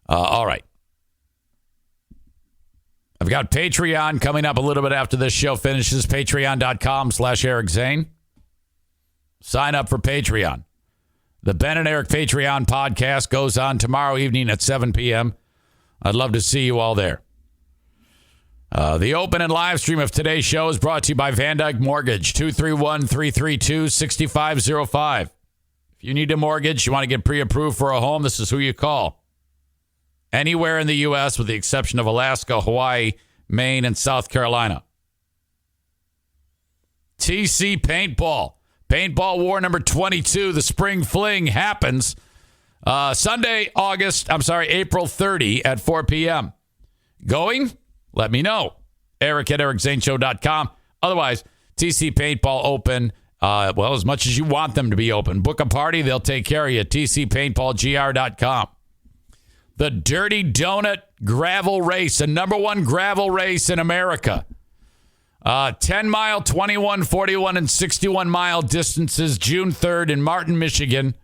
All right. I've got Patreon coming up a little bit after this show finishes. Patreon.com/Eric Zane. Sign up for Patreon. The Ben and Eric Patreon podcast goes on tomorrow evening at 7 p.m. I'd love to see you all there. The open and live stream of today's show is brought to you by Van Dyke Mortgage, 231-332-6505. If you need a mortgage, you want to get pre-approved for a home, this is who you call. Anywhere in the U.S. with the exception of Alaska, Hawaii, Maine, and South Carolina. TC Paintball. Paintball War number 22, the Spring Fling, happens Sunday, April 30 at 4 p.m. Going? Let me know. Eric at ericzaneshow.com. Otherwise, TC Paintball open, as much as you want them to be open. Book a party, they'll take care of you. TCPaintballGR.com. The Dirty Donut Gravel Race, the number one gravel race in America. 10-mile, 21, 41, and 61-mile distances, June 3rd in Martin, Michigan.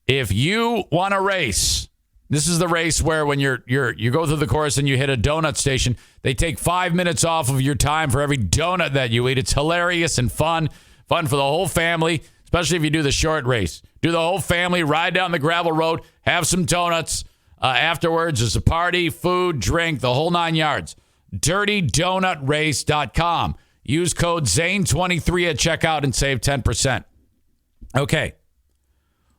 If you want to race, this is the race where when you go through the course and you hit a donut station, they take 5 minutes off of your time for every donut that you eat. It's hilarious and fun for the whole family, especially if you do the short race. Do the whole family, ride down the gravel road, have some donuts. Afterwards, there's a party, food, drink, the whole 9 yards. DirtyDonutRace.com. Use code ZANE23 at checkout and save 10%. Okay.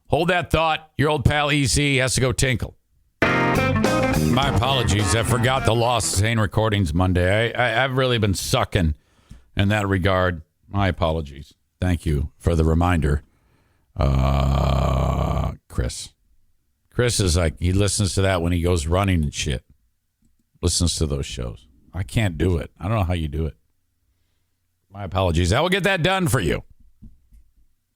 Hold that thought. Your old pal EZ has to go tinkle. My apologies. I forgot the Lost Zane Recordings Monday. I've really been sucking in that regard. My apologies. Thank you for the reminder. Chris. Chris is like, he listens to that when he goes running and shit. Listens to those shows. I can't do it. I don't know how you do it. My apologies. I will get that done for you.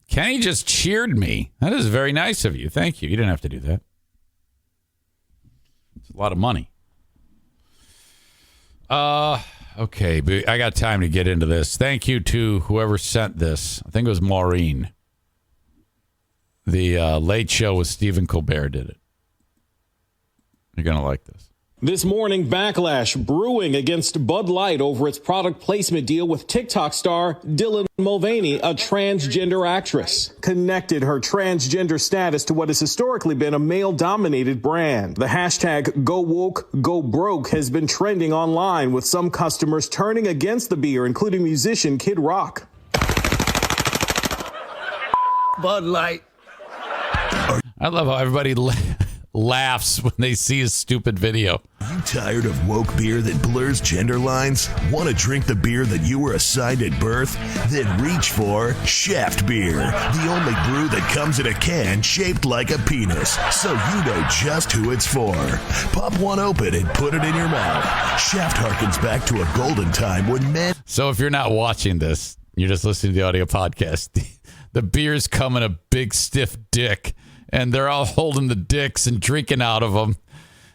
Kenny just cheered me. That is very nice of you. Thank you. You didn't have to do that. It's a lot of money. Okay, but I got time to get into this. Thank you to whoever sent this. I think it was Maureen. The Late Show with Stephen Colbert did it. You're going to like this. This morning, backlash brewing against Bud Light over its product placement deal with TikTok star Dylan Mulvaney, a transgender actress. Connected her transgender status to what has historically been a male-dominated brand. The hashtag Go Woke, Go Broke has been trending online, with some customers turning against the beer, including musician Kid Rock. Bud Light. I love how everybody laughs when they see a stupid video. You tired of woke beer that blurs gender lines? Want to drink the beer that you were assigned at birth? Then reach for Shaft Beer, the only brew that comes in a can shaped like a penis, so you know just who it's for. Pop one open and put it in your mouth. Shaft harkens back to a golden time when men... So if you're not watching this, you're just listening to the audio podcast, the beers come in a big stiff dick, and they're all holding the dicks and drinking out of them.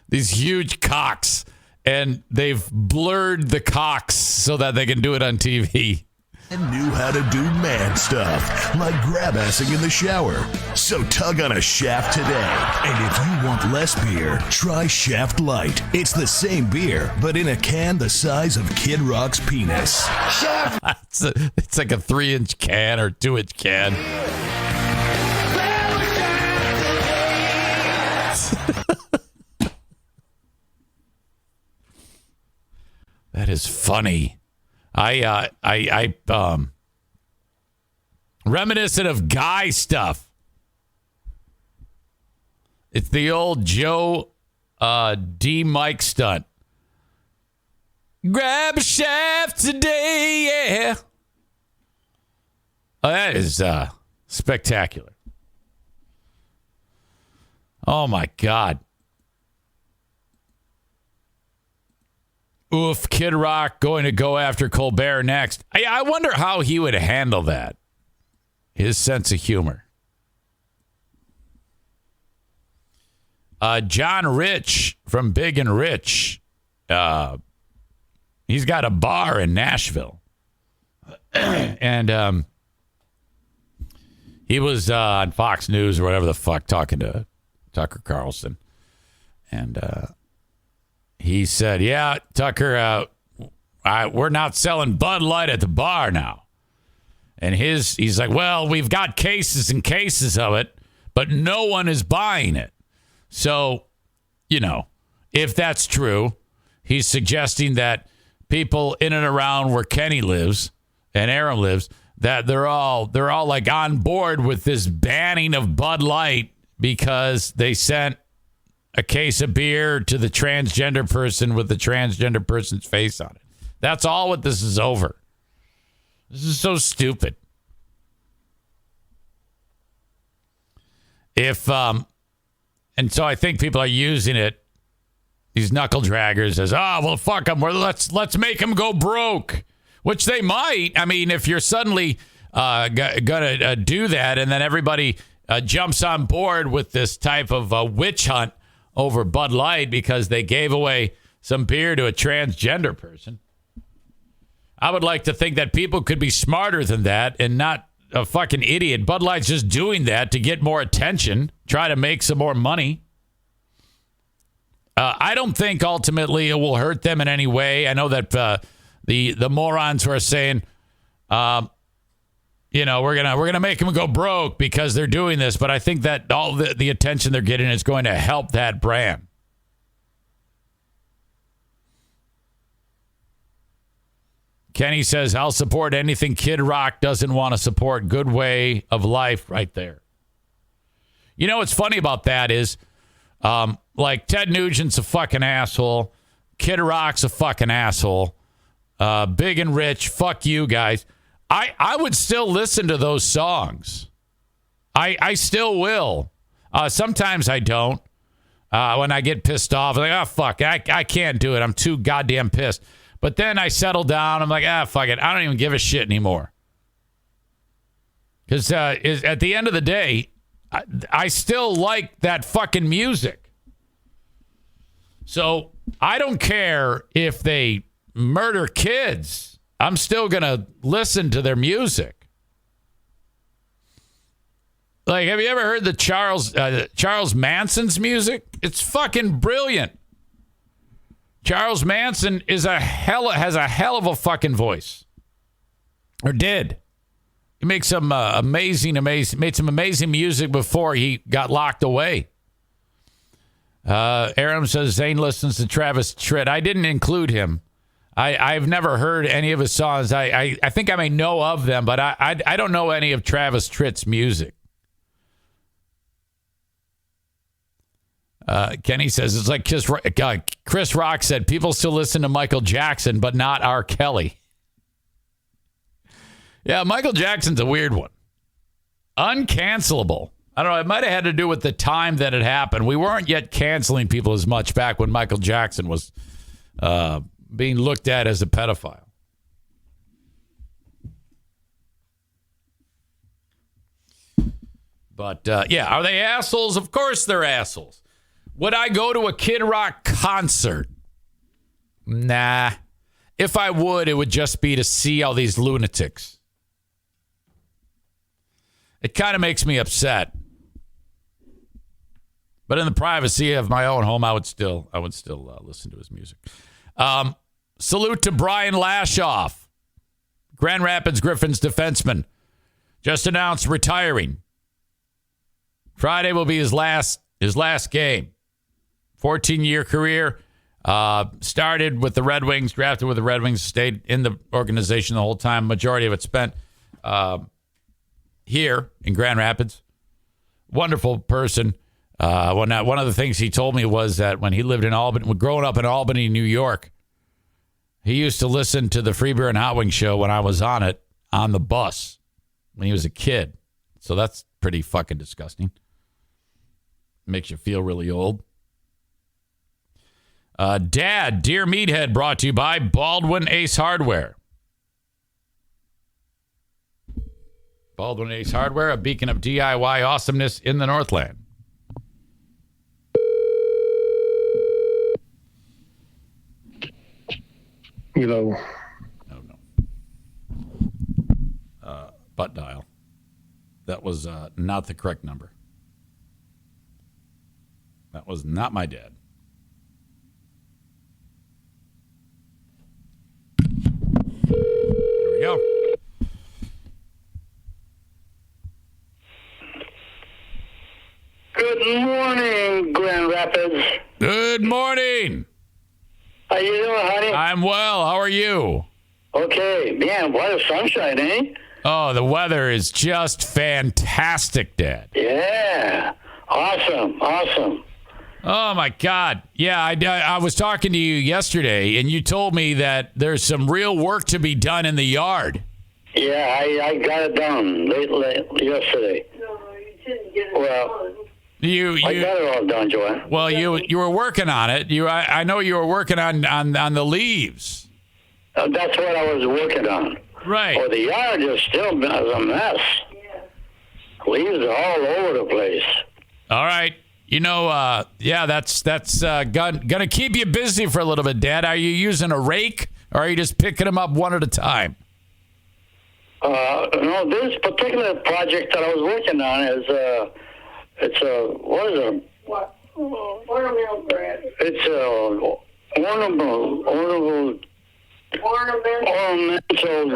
These huge cocks. And they've blurred the cocks so that they can do it on TV. And knew how to do man stuff, like grab-assing in the shower. So tug on a Shaft today. And if you want less beer, try Shaft Light. It's the same beer, but in a can the size of Kid Rock's penis. Shaft! It's like a 3-inch can or 2-inch can. That is funny. I reminiscent of guy stuff. It's the old Joe D. Mike stunt. Grab a shaft today, yeah. Oh, that is spectacular. Oh my God. oof, Kid Rock going to go after Colbert next. I wonder how he would handle that. His sense of humor. John Rich from Big and Rich. He's got a bar in Nashville. And he was on Fox News or whatever the fuck talking to Tucker Carlson. And he said, yeah, Tucker, we're not selling Bud Light at the bar now. And he's like, well, we've got cases and cases of it, but no one is buying it. So, if that's true, he's suggesting that people in and around where Kenny lives and Aaron lives, that they're all like on board with this banning of Bud Light because they sent a case of beer to the transgender person with the transgender person's face on it. That's all what this is over. This is so stupid. And so I think people are using it, these knuckle draggers, as, well, fuck them. Let's make them go broke, which they might. I mean, if you're suddenly going to do that and then everybody jumps on board with this type of witch hunt over Bud Light because they gave away some beer to a transgender person. I would like to think that people could be smarter than that and not a fucking idiot. Bud Light's just doing that to get more attention, try to make some more money. I don't think ultimately it will hurt them in any way. I know that the morons who are saying, we're gonna make them go broke because they're doing this, but I think that all the attention they're getting is going to help that brand. Kenny says, I'll support anything Kid Rock doesn't want to support. Good way of life right there. What's funny about that is, like, Ted Nugent's a fucking asshole. Kid Rock's a fucking asshole. Big and Rich, fuck you guys. I would still listen to those songs. I still will. Sometimes I don't. When I get pissed off, I'm like, oh, fuck, I can't do it. I'm too goddamn pissed. But then I settle down. I'm like, fuck it. I don't even give a shit anymore. Because at the end of the day, I still like that fucking music. So I don't care if they murder kids. I'm still going to listen to their music. Like, have you ever heard the Charles Manson's music? It's fucking brilliant. Charles Manson has a hell of a fucking voice. Or did. He makes some made some amazing music before he got locked away. Aram says Zane listens to Travis Tritt. I didn't include him. I've never heard any of his songs. I think I may know of them, but I don't know any of Travis Tritt's music. Kenny says it's like Chris Rock said, people still listen to Michael Jackson, but not R. Kelly. Yeah, Michael Jackson's a weird one. Uncancelable. I don't know. It might have had to do with the time that it happened. We weren't yet canceling people as much back when Michael Jackson was being looked at as a pedophile. But, are they assholes? Of course they're assholes. Would I go to a Kid Rock concert? Nah. If I would, it would just be to see all these lunatics. It kind of makes me upset. But in the privacy of my own home, I would still listen to his music. Salute to Brian Lashoff, Grand Rapids Griffins defenseman, just announced retiring. Friday will be his last game. 14-year career. Started with the Red Wings, drafted with the Red Wings, stayed in the organization the whole time. Majority of it spent here in Grand Rapids. Wonderful person. One of the things he told me was that when he lived in Albany, growing up in Albany, New York, he used to listen to the Free Beer and Hot Wing show when I was on it on the bus when he was a kid. So that's pretty fucking disgusting. Makes you feel really old. Dad, Dear Meathead, brought to you by Baldwin Ace Hardware. Baldwin Ace Hardware, a beacon of DIY awesomeness in the Northland. Hello. No. Butt dial. That was not the correct number. That was not my dad. There we go. Good morning, Grand Rapids. Good morning. How you doing, honey? I'm well. How are you? Okay. Man, what a sunshine, eh? Oh, the weather is just fantastic, Dad. Yeah. Awesome. Oh, my God. Yeah, I was talking to you yesterday, and you told me that there's some real work to be done in the yard. Yeah, I got it done late yesterday. No, you didn't get it Well, You I got it all done, Joanne. Well, you were working on it. I know you were working on the leaves. That's what I was working on. Right. Oh, the yard is still a mess. Yeah. Leaves are all over the place. All right. Yeah, that's gonna keep you busy for a little bit, Dad. Are you using a rake, or are you just picking them up one at a time? No, this particular project that I was working on is what is it? What? Ornamental grass. It's ornamental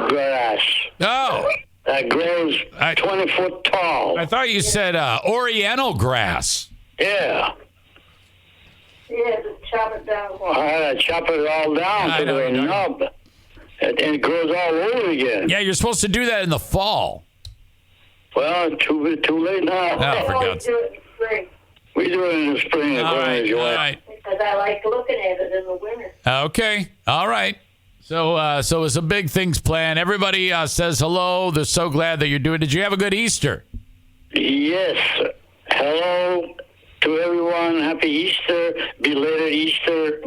grass Oh, that grows 20 foot tall. I thought you said Oriental grass. Yeah. You had to chop it down. I had to chop it all down I to know the you don't. nub. And it grows all over again. Yeah, you're supposed to do that in the fall. Well, too late now. Oh, for I God's do it in spring We do it in the spring. All right, all right. because I like looking at it in the winter. Okay, all right. So it's a big things plan. Everybody says hello. They're so glad that you're doing it. Did you have a good Easter? Yes. Hello to everyone. Happy Easter. Belated Easter.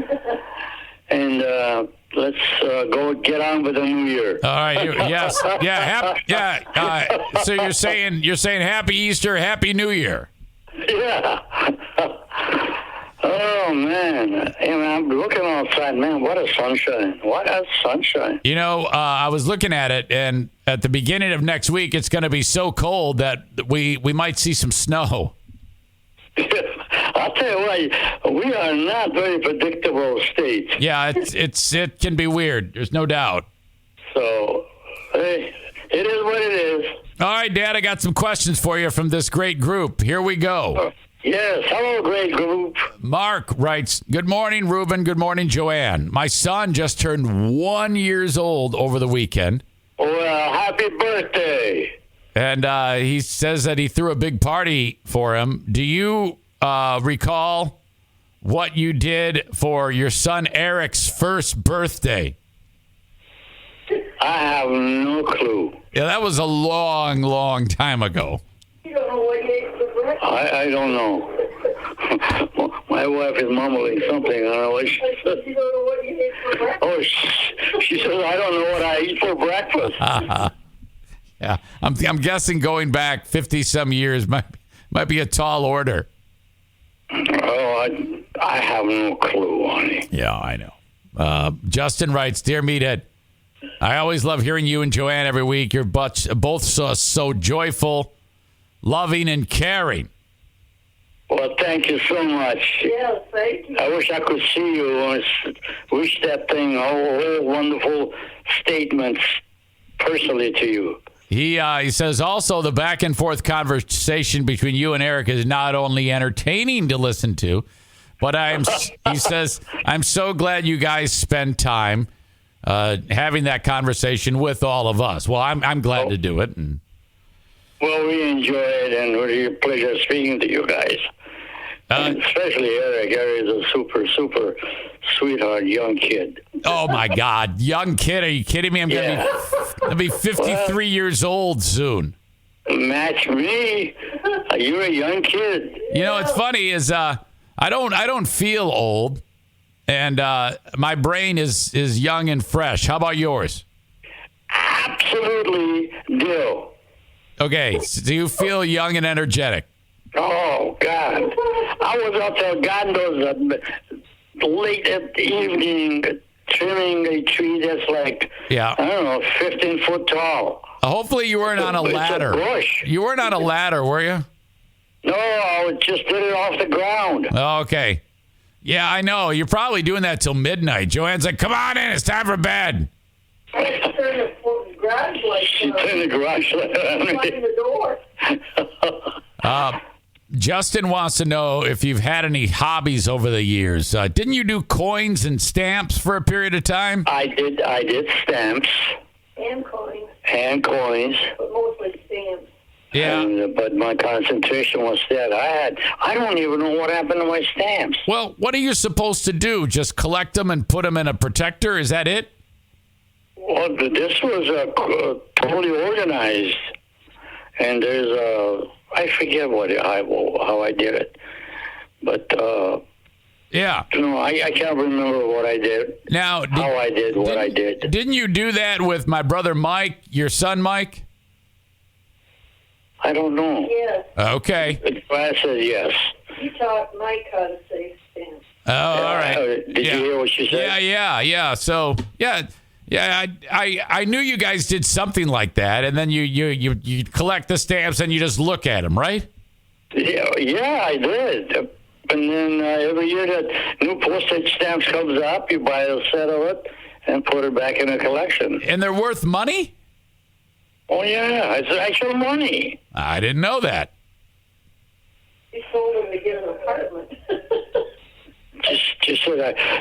And let's go get on with the new year. All right. Yes. Yeah. So you're saying Happy Easter, Happy New Year. Yeah. Oh, man. Hey, man, I'm looking outside. Man, what a sunshine. What a sunshine. I was looking at it, and at the beginning of next week, it's going to be so cold that we might see some snow. I'll tell you what, we are not very predictable state. Yeah, it can be weird. There's no doubt. So, hey, it is what it is. All right, Dad, I got some questions for you from this great group. Here we go. Yes, hello, great group. Mark writes, good morning, Ruben. Good morning, Joanne. My son just turned 1 year old over the weekend. Well, happy birthday. And he says that he threw a big party for him. Do you recall what you did for your son Eric's first birthday? I have no clue. Yeah, that was a long, long time ago. You don't know what you ate for breakfast? I don't know. My wife is mumbling something. I don't know what she said. You don't know what you ate for breakfast? Oh, she says, I don't know what I eat for breakfast. Yeah, I'm guessing going back 50-some years might be a tall order. Oh, I have no clue, honey. Yeah, I know. Justin writes, Dear Meathead, I always love hearing you and Joanne every week. You're both so joyful, loving, and caring. Well, thank you so much. Yeah, thank you. I wish I could see you. I wish that thing, all wonderful statements personally to you. He says also the back and forth conversation between you and Eric is not only entertaining to listen to, but he says, I'm so glad you guys spend time having that conversation with all of us. Well, I'm glad to do it. And well, we enjoy it, and it was a pleasure speaking to you guys. And especially Eric. Eric is a super, super sweetheart young kid. Oh, my God. Young kid. Are you kidding me? I'm going to be 53 years old soon. Match me. You're a young kid. You know, what's funny is I don't feel old. And my brain is young and fresh. How about yours? Absolutely do. Okay, so do you feel young and energetic? Oh, God. I was out there, God knows, late at the evening, trimming a tree that's like, I don't know, 15 foot tall. Hopefully you weren't on a ladder. It's a bush. You weren't on a ladder, were you? No, I just did it off the ground. Oh, okay. Yeah, I know. You're probably doing that till midnight. Joanne's like, come on in. It's time for bed. I turned the garage light She turned the garage light on. the door. Justin wants to know if you've had any hobbies over the years. Didn't you do coins and stamps for a period of time? I did stamps. And coins. But mostly stamps. Yeah. But my concentration was that I don't even know what happened to my stamps. Well, what are you supposed to do? Just collect them and put them in a protector? Is that it? Well, this was totally organized. And there's I forget how I did it. But, yeah. No, I can't remember what I did. Now, I did. Didn't you do that with my brother Mike, your son Mike? I don't know. Yes. Okay. I said yes. You taught Mike how to say stamps. Oh, all right. Did you hear what she said? Yeah. So, I knew you guys did something like that, and then you collect the stamps and you just look at them, right? Yeah, I did. And then every year that new postage stamps comes up, you buy a set of it and put it back in a collection. And they're worth money? Oh, yeah. It's actual money. I didn't know that. He sold them to get an apartment.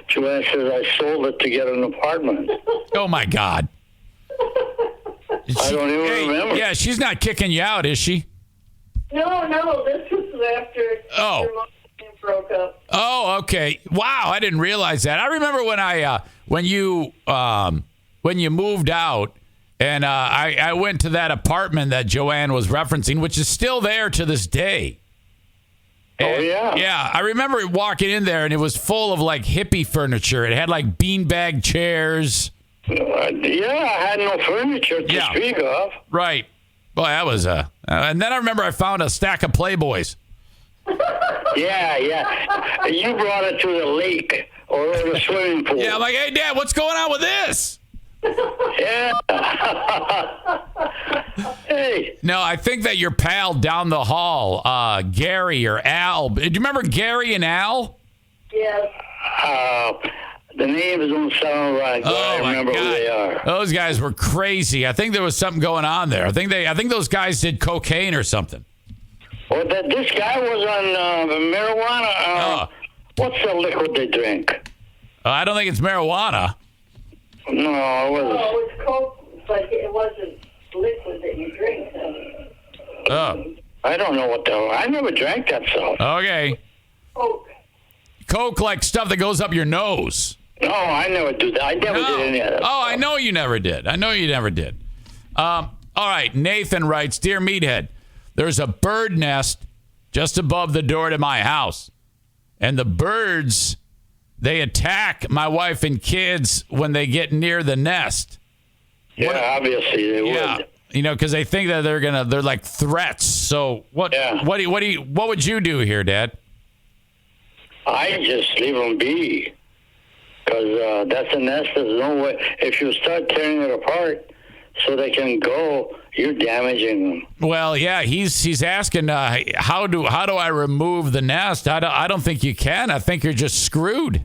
Joanne says I sold it to get an apartment. Oh, my God. I don't even remember. Yeah, she's not kicking you out, is she? No, this was after your mom broke up. Oh, okay. Wow, I didn't realize that. I remember when you moved out, and I went to that apartment that Joanne was referencing, which is still there to this day. And, Yeah, I remember walking in there, and it was full of like hippie furniture. It had like beanbag chairs. I had no furniture to speak of. Right. Boy, that was and then I remember I found a stack of Playboys. Yeah. You brought it to the lake or the swimming pool. Yeah, I'm like, hey, Dad, what's going on with this? Yeah. Hey. No, I think that your pal down the hall, Gary or Al. Do you remember Gary and Al? Yes. The names don't sound right. But I remember who they are. Those guys were crazy. I think there was something going on there. I think those guys did cocaine or something. Well, this guy was on marijuana. What's the liquid they drink? I don't think it's marijuana. No, it wasn't. Oh, it's Coke, but it wasn't liquid that you drink. Oh. I don't know what I never drank that stuff. Okay. Coke, like stuff that goes up your nose. No, I never do that. I never did any of that. Oh, I know you never did. All right. Nathan writes, Dear Meathead, there's a bird nest just above the door to my house. And the birds, they attack my wife and kids when they get near the nest. Yeah, obviously they would. You know, because they think that they're like threats. So what would you do here, Dad? I just leave them be. Because that's a nest. There's no way. If you start tearing it apart so they can go, you're damaging them. Well, yeah, he's asking how do I remove the nest? I don't think you can. I think you're just screwed.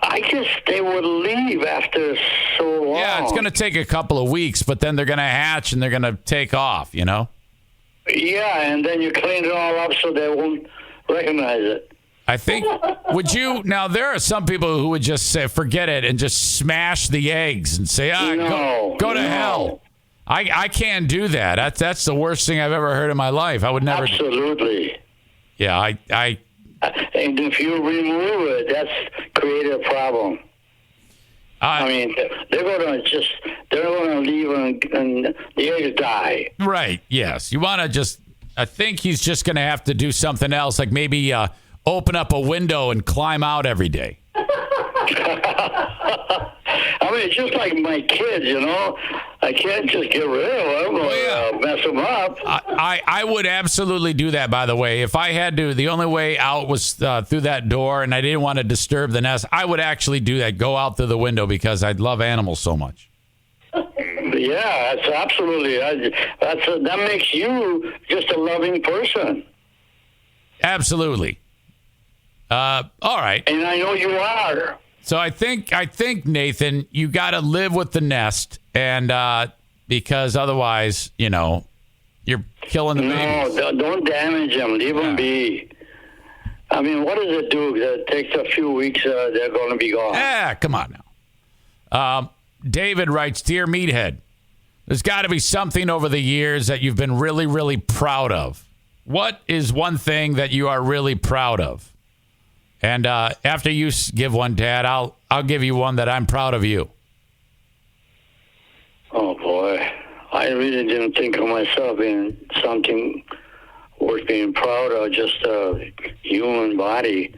I guess they would leave after so long. Yeah, it's going to take a couple of weeks, but then they're going to hatch and they're going to take off, you know? Yeah, and then you clean it all up so they won't recognize it. I think, now there are some people who would just say, forget it, and just smash the eggs and say, go to hell. I can't do that. That's the worst thing I've ever heard in my life. I would never. Absolutely. Yeah, I and if you remove it, that's created a problem. I mean, they're going to leave and the eggs die. Right, yes. You want to I think he's just going to have to do something else, like maybe open up a window and climb out every day. I mean, it's just like my kids, you know. I can't just get rid of them or mess them up. I would absolutely do that, by the way. If I had to, the only way out was through that door, and I didn't want to disturb the nest, I would actually do that, go out through the window, because I love animals so much. Yeah, that's absolutely. That makes you just a loving person. Absolutely. All right. And I know you are. So I think Nathan, you got to live with the nest, and because otherwise, you know, you're killing the babies. No, don't damage them. Leave them be. I mean, what does it do? It takes a few weeks. They're going to be gone. Yeah, come on now. David writes, Dear Meathead, there's got to be something over the years that you've been really, really proud of. What is one thing that you are really proud of? And after you give one, Dad, I'll give you one that I'm proud of you. Oh, boy. I really didn't think of myself being something worth being proud of, just a human body.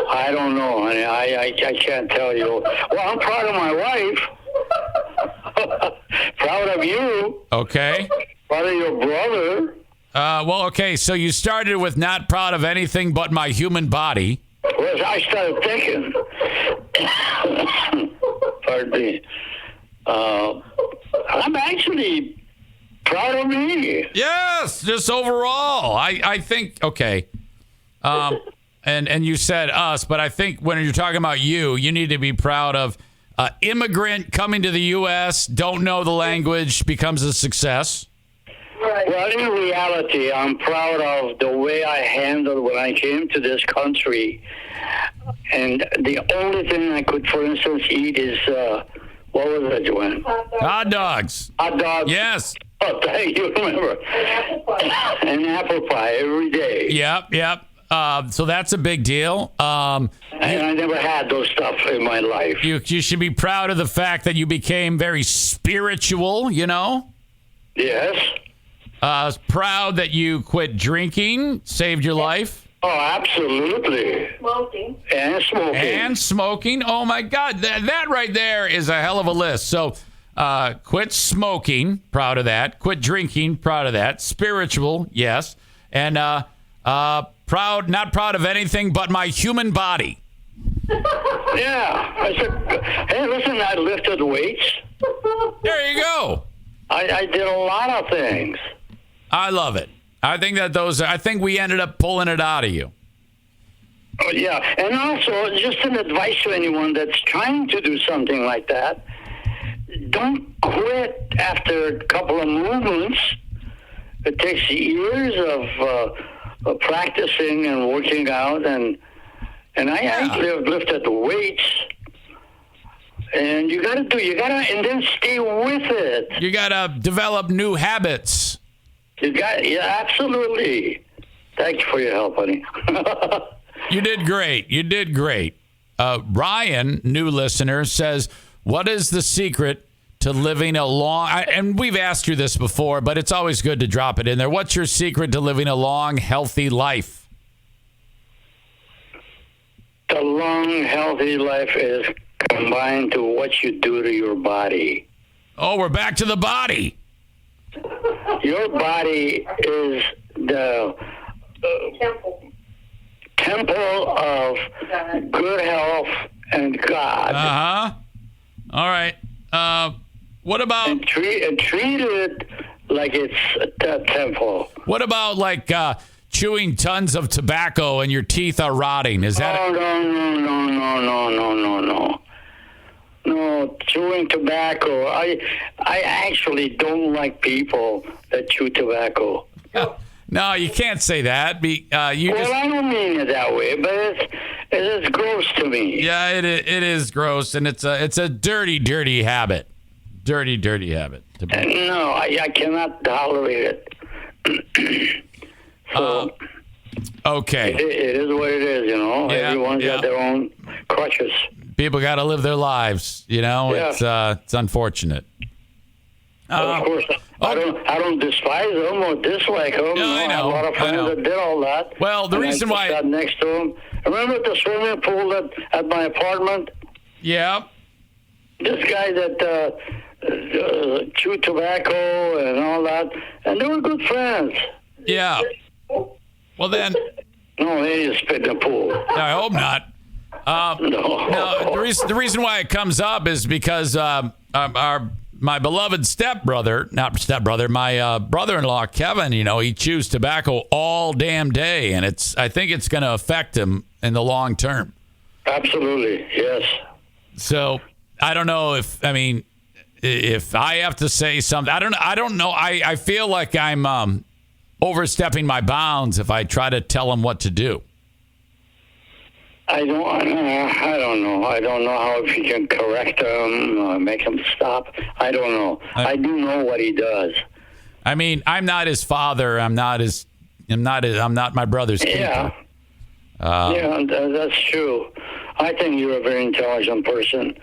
I don't know, honey. I can't tell you. Well, I'm proud of my wife. Proud of you. Okay. Proud of your brother. Well, okay, so you started with not proud of anything but my human body. Well, I started thinking. Pardon me. I'm actually proud of me. Yes, just overall. I think, okay. And you said us, but I think when you're talking about you need to be proud of immigrant coming to the U.S., don't know the language, becomes a success. Right. Well, in reality, I'm proud of the way I handled when I came to this country. And the only thing I could, for instance, eat is, what was it, Joanne? Hot dogs. Hot dogs. Yes. Oh, thank you, remember. And apple pie every day. Yep. So that's a big deal. And I never had those stuff in my life. You should be proud of the fact that you became very spiritual, you know? Yes. Proud that you quit drinking, saved your life. Oh, absolutely. Smoking. And smoking. Oh, my God. That right there is a hell of a list. So quit smoking, proud of that. Quit drinking, proud of that. Spiritual, yes. And not proud of anything but my human body. Yeah. I said, hey, listen, I lifted weights. There you go. I did a lot of things. I love it. I think I think we ended up pulling it out of you. Oh, yeah. And also, just an advice to anyone that's trying to do something like that, don't quit after a couple of movements. It takes years of practicing and working out, and I lifted the weights. And you gotta and then stay with it. You gotta develop new habits. Absolutely. Thank you for your help, honey. You did great. Ryan, new listener, says, what is the secret to living a long, and we've asked you this before, but it's always good to drop it in there. What's your secret to living a long, healthy life? The long, healthy life is combined to what you do to your body. Oh, we're back to the body. Your body is the temple of good health and God. Uh-huh. All right. What about... And treat it like it's a temple. What about, like, chewing tons of tobacco and your teeth are rotting? Is that... Oh, no. No, chewing tobacco. I actually don't like people that chew tobacco. No, you can't say that. I don't mean it that way, but it's gross to me. Yeah, it is gross, and it's a dirty habit. Dirty habit. No, I cannot tolerate it. So, okay. It is what it is, you know. Yeah, Everyone's got their own crutches. People got to live their lives, you know. Yeah. It's unfortunate. Of course, I don't despise them or dislike them. No, I know. I have a lot of friends that did all that. Well, the reason why I sat next to them. Remember the swimming pool at my apartment? Yeah. This guy that chewed tobacco and all that, and they were good friends. Yeah. Well, then. No, they didn't spit in the pool. I hope not. No, the reason why it comes up is because my beloved my brother-in-law Kevin, he chews tobacco all damn day, and I think it's going to affect him in the long term. Absolutely, yes. So I don't know if I have to say something. I don't know. I feel like I'm overstepping my bounds if I try to tell him what to do. I don't know. I don't know how if you can correct him, make him stop. I don't know. I do know what he does. I mean, I'm not his father. I'm not my brother's keeper. Yeah. That's true. I think you're a very intelligent person,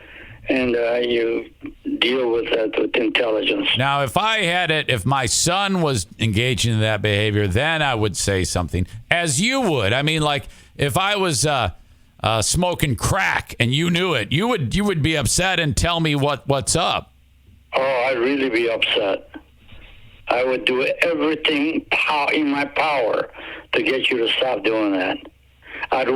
and you deal with that with intelligence. Now, if my son was engaging in that behavior, then I would say something, as you would. I mean, like if I was smoking crack and you knew it, you would be upset and tell me what's up. Oh, I'd really be upset. I would do everything in my power to get you to stop doing that. I'd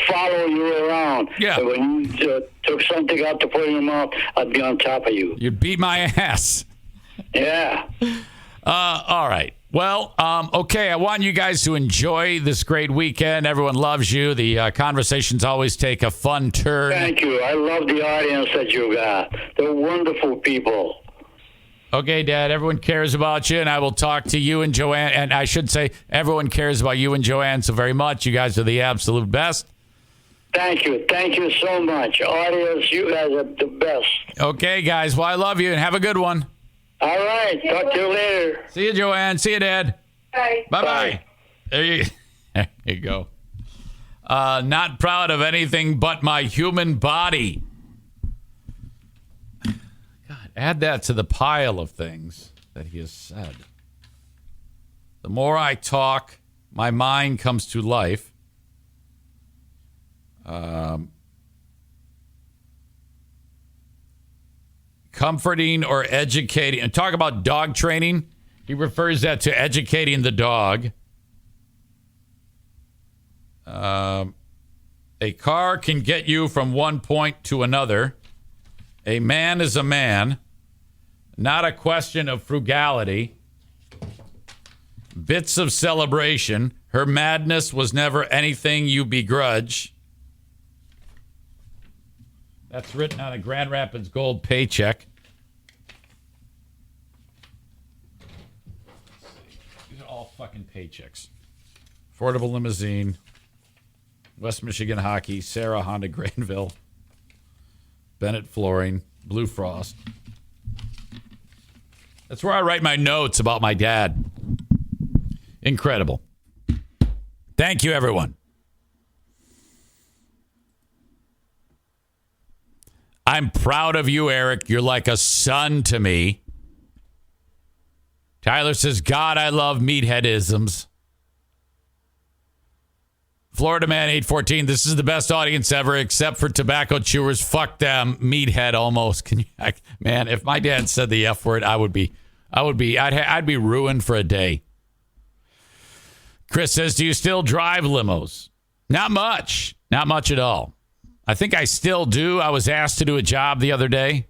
follow you around. Yeah. And when you took something out to put in your mouth, I'd be on top of you. You'd beat my ass. Yeah. All right. Well, okay. I want you guys to enjoy this great weekend. Everyone loves you. The conversations always take a fun turn. Thank you. I love the audience that you got. They're wonderful people. Okay, Dad, everyone cares about you, and I will talk to you and Joanne. And I should say, everyone cares about you and Joanne so very much. You guys are the absolute best. Thank you. Thank you so much. Audience, you guys are the best. Okay, guys. Well, I love you, and have a good one. All right. Talk to you later. See you, Joanne. See you, Dad. Bye. Bye-bye. There you go. Not proud of anything but my human body. Add that to the pile of things that he has said. The more I talk, my mind comes to life. Comforting or educating. And talk about dog training. He refers that to educating the dog. A car can get you from one point to another. A man is a man. Not a question of frugality. Bits of celebration. Her madness was never anything you begrudge. That's written on a Grand Rapids Gold paycheck. These are all fucking paychecks. Affordable limousine. West Michigan hockey. Sarah Honda Granville. Bennett Flooring. Blue Frost. That's where I write my notes about my dad. Incredible. Thank you, everyone. I'm proud of you, Eric. You're like a son to me. Tyler says, God, I love meatheadisms. Florida Man 814, this is the best audience ever, except for tobacco chewers. Fuck them. Meathead almost. Man, if my dad said the F word, I'd be ruined for a day. Chris says, do you still drive limos? Not much. Not much at all. I think I still do. I was asked to do a job the other day,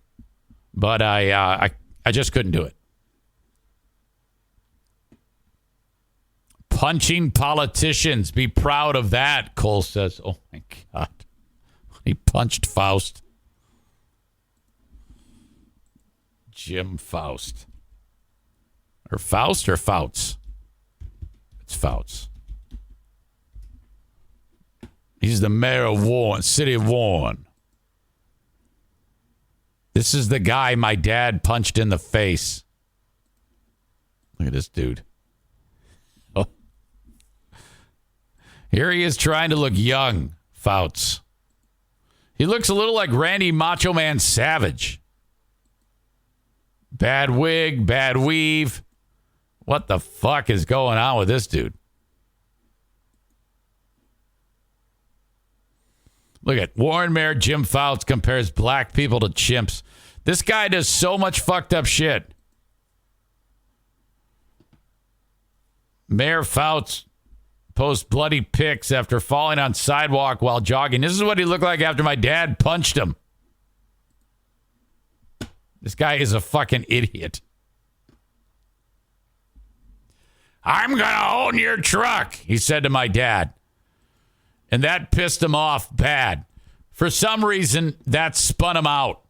but I just couldn't do it. Punching politicians. Be proud of that, Cole says. Oh, my God. He punched Faust. Jim Faust. Or Faust or Fouts? It's Fouts. He's the mayor of Warren, city of Warren. This is the guy my dad punched in the face. Look at this dude. Oh. Here he is trying to look young, Fouts. He looks a little like Randy Macho Man Savage. Bad wig, bad weave. What the fuck is going on with this dude? Look at Warren Mayor Jim Fouts compares black people to chimps. This guy does so much fucked up shit. Mayor Fouts posts bloody pics after falling on sidewalk while jogging. This is what he looked like after my dad punched him. This guy is a fucking idiot. I'm going to own your truck, he said to my dad. And that pissed him off bad. For some reason, that spun him out.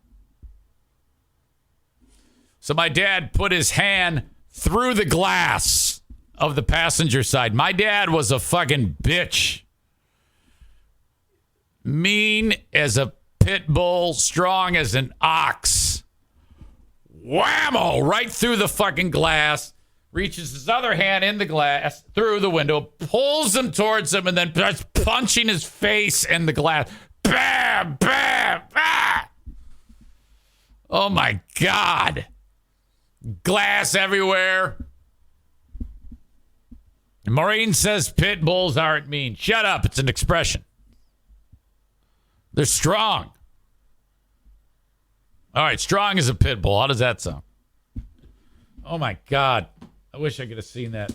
So my dad put his hand through the glass of the passenger side. My dad was a fucking bitch. Mean as a pit bull, strong as an ox. Whammo! Right through the fucking glass. Reaches his other hand in the glass, through the window, pulls him towards him, and then starts punching his face in the glass. Bam! Bam! Ah! Oh, my God. Glass everywhere. Maureen says pit bulls aren't mean. Shut up. It's an expression. They're strong. All right, strong as a pit bull. How does that sound? Oh, my God. I wish I could have seen that.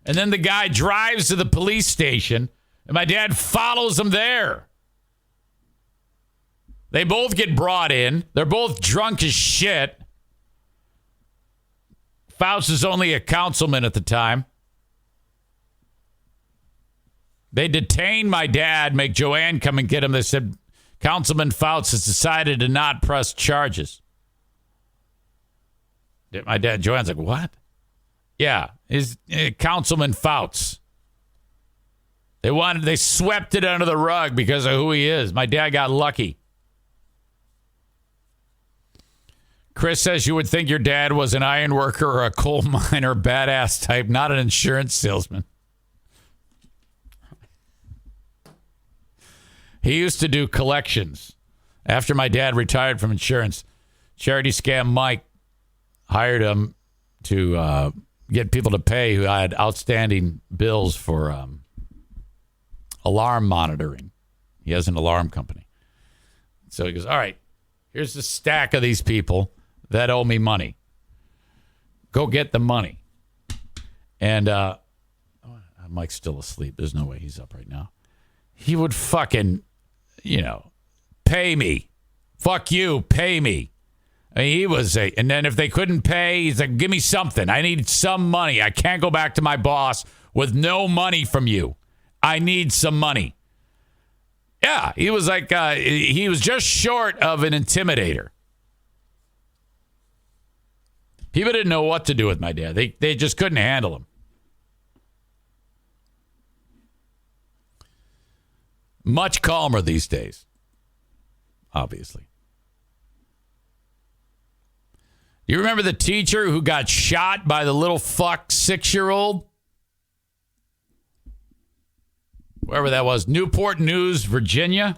And then the guy drives to the police station, and my dad follows him there. They both get brought in. They're both drunk as shit. Faust is only a councilman at the time. They detain my dad, make Joanne come and get him. They said, Councilman Faust has decided to not press charges. My dad, Joanne's like, what? Yeah, is Councilman Fouts. They swept it under the rug because of who he is. My dad got lucky. Chris says you would think your dad was an iron worker or a coal miner badass type, not an insurance salesman. He used to do collections. After my dad retired from insurance, Charity Scam Mike hired him to get people to pay who had outstanding bills for alarm monitoring. He has an alarm company. So he goes, all right, here's a stack of these people that owe me money. Go get the money. And Mike's still asleep. There's no way he's up right now. He would fucking, pay me. Fuck you, pay me. I mean, he was and then if they couldn't pay, he's like, give me something. I need some money. I can't go back to my boss with no money from you. I need some money. Yeah, he was like, he was just short of an intimidator. People didn't know what to do with my dad. They just couldn't handle him. Much calmer these days, obviously. You remember the teacher who got shot by the little fuck 6-year-old? Wherever that was. Newport News, Virginia.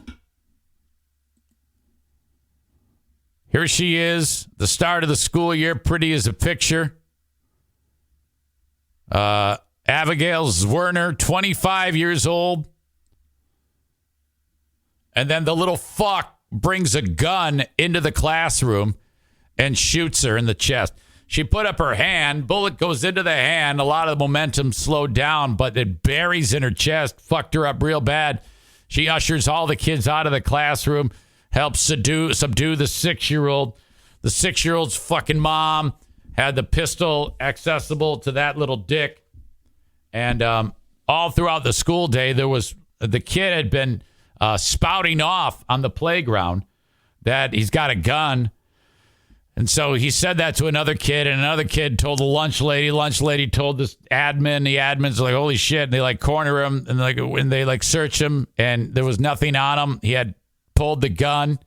Here she is, the start of the school year, pretty as a picture. Abigail Zwerner, 25 years old. And then the little fuck brings a gun into the classroom and shoots her in the chest. She put up her hand. Bullet goes into the hand. A lot of the momentum slowed down, but it buries in her chest. Fucked her up real bad. She ushers all the kids out of the classroom, helps subdue the 6-year-old. The 6-year-old's fucking mom had the pistol accessible to that little dick. And all throughout the school day, the kid had been spouting off on the playground that he's got a gun. And so he said that to another kid, and another kid told the lunch lady. Lunch lady told this admin. The admin's like, holy shit. And they corner him, and they search him, and there was nothing on him. He had pulled the gun,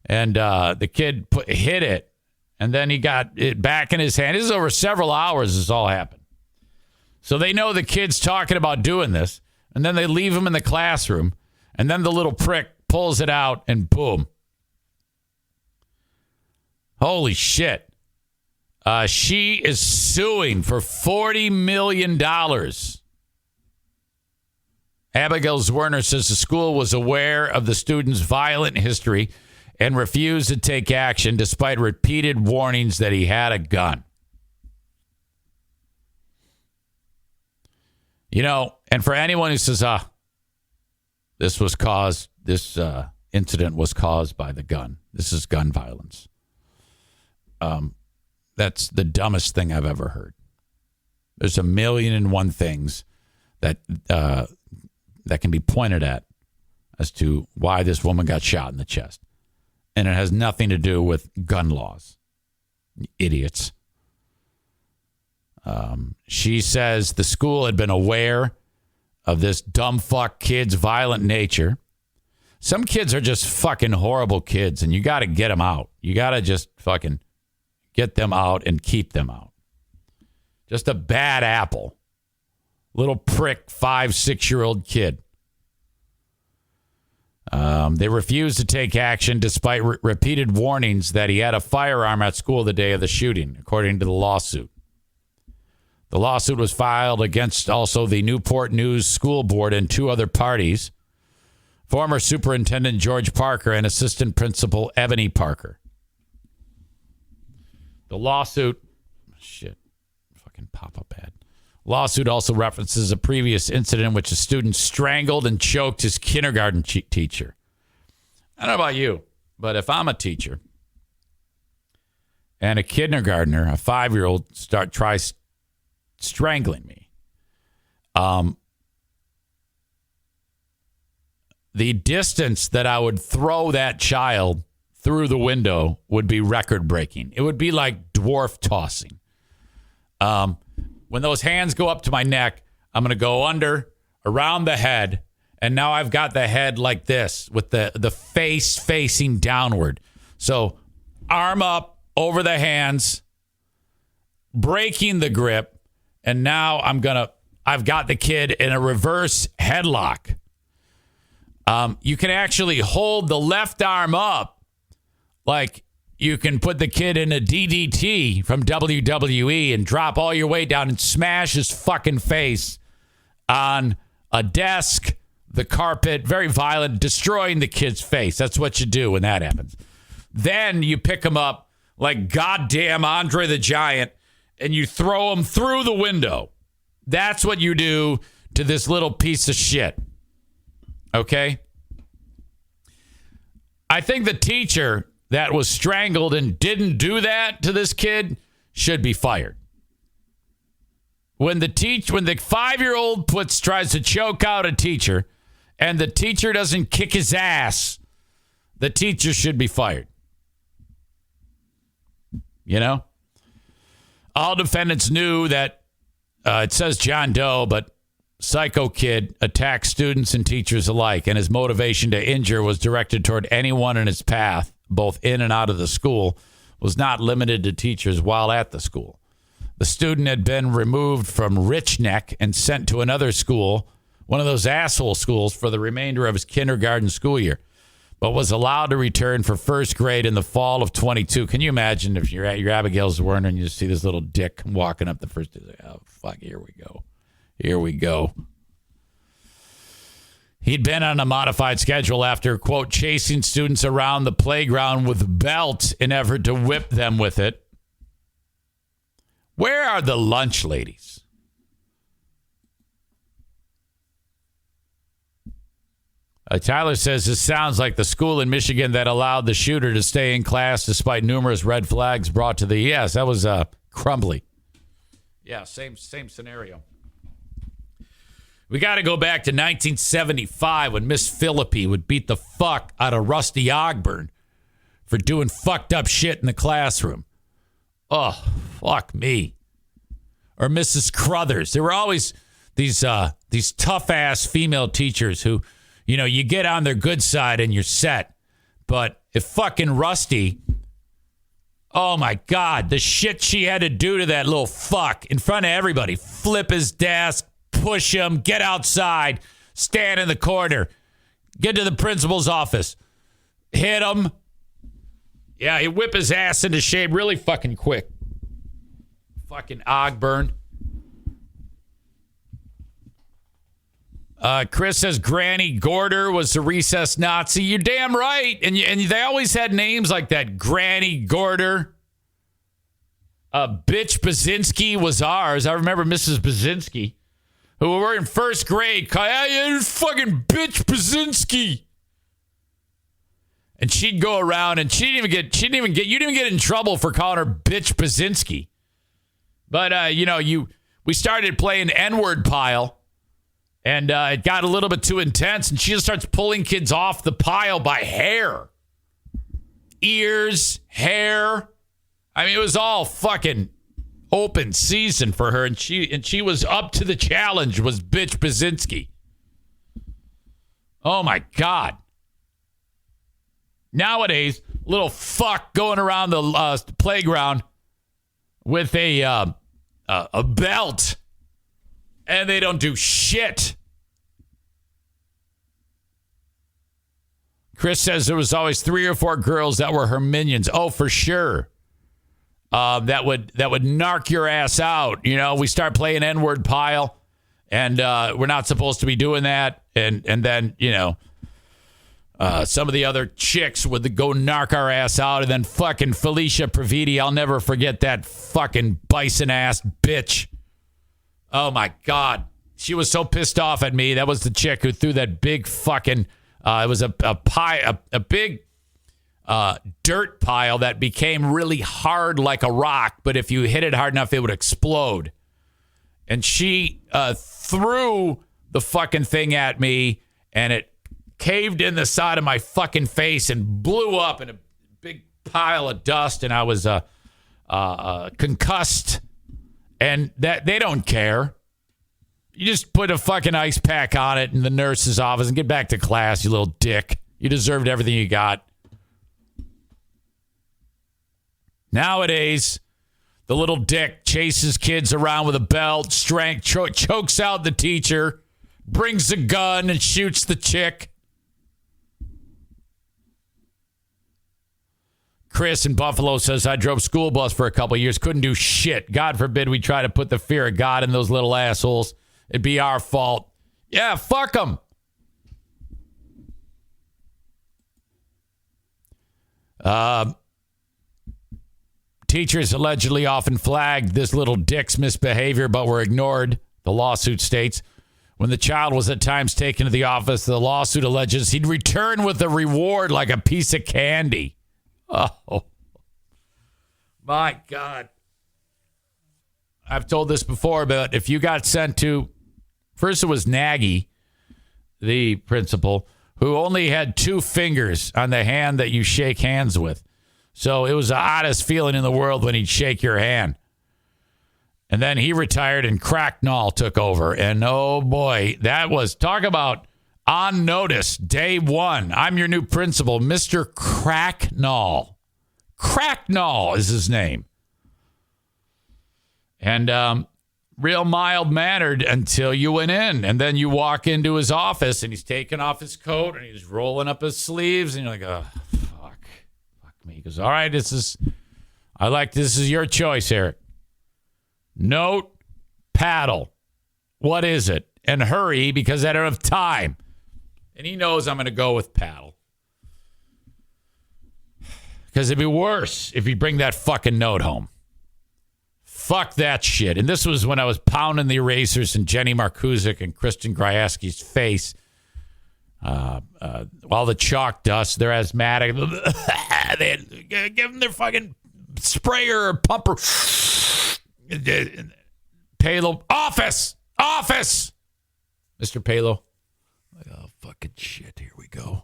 and the kid hit it, and then he got it back in his hand. This is over several hours this all happened. So they know the kid's talking about doing this, and then they leave him in the classroom, and then the little prick pulls it out, and boom. Holy shit. She is suing for $40 million. Abigail Zwerner says the school was aware of the student's violent history and refused to take action despite repeated warnings that he had a gun. You know, and for anyone who says, this incident was caused by the gun. This is gun violence. That's the dumbest thing I've ever heard. There's 1,000,001 things that can be pointed at as to why this woman got shot in the chest. And it has nothing to do with gun laws. Idiots. She says the school had been aware of this dumb fuck kid's violent nature. Some kids are just fucking horrible kids, and you got to get them out. You got to just fucking get them out and keep them out. Just a bad apple. Little prick 5-6-year-old kid. They refused to take action despite repeated warnings that he had a firearm at school the day of the shooting, according to the lawsuit. The lawsuit was filed against also the Newport News School Board and 2 other parties, former Superintendent George Parker and Assistant Principal Ebony Parker. The lawsuit, fucking pop-up ad. Lawsuit also references a previous incident in which a student strangled and choked his kindergarten teacher. I don't know about you, but if I'm a teacher and a kindergartner, a 5-year-old, tries strangling me, the distance that I would throw that child through the window would be record-breaking. It would be like dwarf tossing. When those hands go up to my neck, I'm going to go around the head, and now I've got the head like this with the face facing downward. So arm up over the hands, breaking the grip, and now I've got the kid in a reverse headlock. You can actually hold the left arm up like you can put the kid in a DDT from WWE and drop all your weight down and smash his fucking face on a desk, the carpet, very violent, destroying the kid's face. That's what you do when that happens. Then you pick him up like goddamn Andre the Giant and you throw him through the window. That's what you do to this little piece of shit. Okay? I think the teacher that was strangled and didn't do that to this kid should be fired. When the 5-year-old tries to choke out a teacher and the teacher doesn't kick his ass, the teacher should be fired. You know? All defendants knew that it says John Doe, but psycho kid attacked students and teachers alike, and his motivation to injure was directed toward anyone in his path, both in and out of the school, was not limited to teachers while at the school. The student had been removed from Rich Neck and sent to another school, one of those asshole schools, for the remainder of his kindergarten school year, but was allowed to return for first grade in the fall of 22. Can you imagine if you're at your Abigail Zwerner and you see this little dick walking up the first day? Oh, fuck, here we go. Here we go. He'd been on a modified schedule after, quote, chasing students around the playground with belt in effort to whip them with it. Where are the lunch ladies? Tyler says this sounds like the school in Michigan that allowed the shooter to stay in class despite numerous red flags brought to the... Yes, that was Crumbly. Yeah, same scenario. We got to go back to 1975 when Miss Philippi would beat the fuck out of Rusty Ogburn for doing fucked up shit in the classroom. Oh, fuck me. Or Mrs. Crothers. There were always these tough-ass female teachers who, you know, you get on their good side and you're set. But if fucking Rusty, oh, my God, the shit she had to do to that little fuck in front of everybody. Flip his desk. Push him, get outside, stand in the corner, get to the principal's office, hit him. Yeah, he whip his ass into shape really fucking quick. Fucking Ogburn. Chris says Granny Gorder was the recess Nazi. You're damn right. And they always had names like that. Granny Gorder. Bitch Basinski was ours. I remember Mrs. Basinski, who were in first grade. Hey, fucking bitch Basinski. And she'd go around and you didn't even get in trouble for calling her bitch Basinski. But, we started playing N-word pile. And it got a little bit too intense, and she just starts pulling kids off the pile by hair. Ears, hair. I mean, it was all fucking open season for her, and she was up to the challenge, was bitch Basinski. Oh, my God. Nowadays, little fuck going around the playground with a belt. And they don't do shit. Chris says there was always 3 or 4 girls that were her minions. Oh, for sure. That would narc your ass out. We start playing N-word pile, and we're not supposed to be doing that. And then, some of the other chicks would go narc our ass out, and then fucking Felicia Praviti. I'll never forget that fucking bison-ass bitch. Oh, my God. She was so pissed off at me. That was the chick who threw that big fucking, it was a big dirt pile that became really hard like a rock. But if you hit it hard enough, it would explode. And she threw the fucking thing at me, and it caved in the side of my fucking face and blew up in a big pile of dust. And I was concussed. And that they don't care. You just put a fucking ice pack on it in the nurse's office and get back to class, you little dick. You deserved everything you got. Nowadays, the little dick chases kids around with a belt, chokes out the teacher, brings a gun and shoots the chick. Chris in Buffalo says, I drove school bus for a couple of years. Couldn't do shit. God forbid we try to put the fear of God in those little assholes. It'd be our fault. Yeah, fuck them. Teachers allegedly often flagged this little dick's misbehavior, but were ignored, the lawsuit states. When the child was at times taken to the office, the lawsuit alleges he'd return with a reward like a piece of candy. Oh, my God. I've told this before, but if you got sent to, first it was Nagy, the principal, who only had 2 fingers on the hand that you shake hands with. So it was the oddest feeling in the world when he'd shake your hand. And then he retired and Cracknall took over. And oh boy, that was, talk about on notice, day one. I'm your new principal, Mr. Cracknall. Cracknall is his name. And real mild-mannered until you went in. And then you walk into his office, and he's taking off his coat, and he's rolling up his sleeves. And you're like, oh, fuck me. He goes, all right, this is your choice, Eric. Note, paddle. What is it? And hurry, because I don't have time. And he knows I'm going to go with paddle. Because it'd be worse if you bring that fucking note home. Fuck that shit. And this was when I was pounding the erasers in Jenny Markusic and Kristen Gryaski's face. All the chalk dust, they're asthmatic. They give them their fucking sprayer or pumper. Palo. Office. Mr. Palo. Oh, fucking shit. Here we go.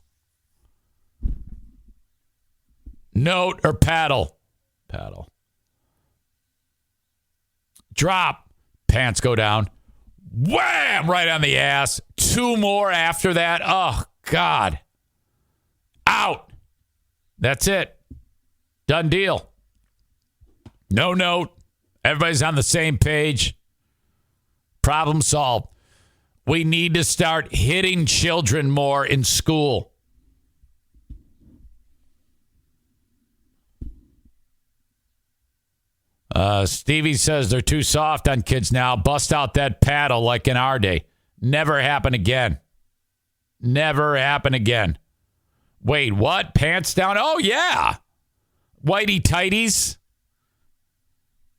Note or paddle? Paddle. Drop. Pants go down. Wham! Right on the ass. 2 more after that. Oh, God. Out. That's it. Done deal. No note. Everybody's on the same page. Problem solved. We need to start hitting children more in school. Stevie says they're too soft on kids now. Bust out that paddle like in our day. Never happen again. Never happen again. Wait, what? Pants down? Oh, yeah. Whitey tighties.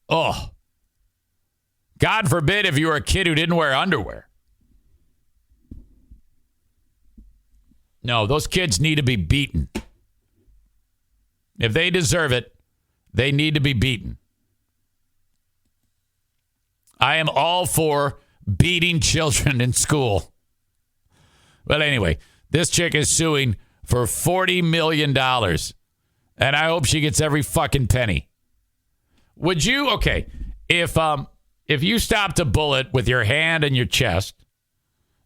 Oh. God forbid if you were a kid who didn't wear underwear. No, those kids need to be beaten. If they deserve it, they need to be beaten. I am all for beating children in school. But anyway, this chick is suing for $40 million. And I hope she gets every fucking penny. Would you? Okay. If you stopped a bullet with your hand in your chest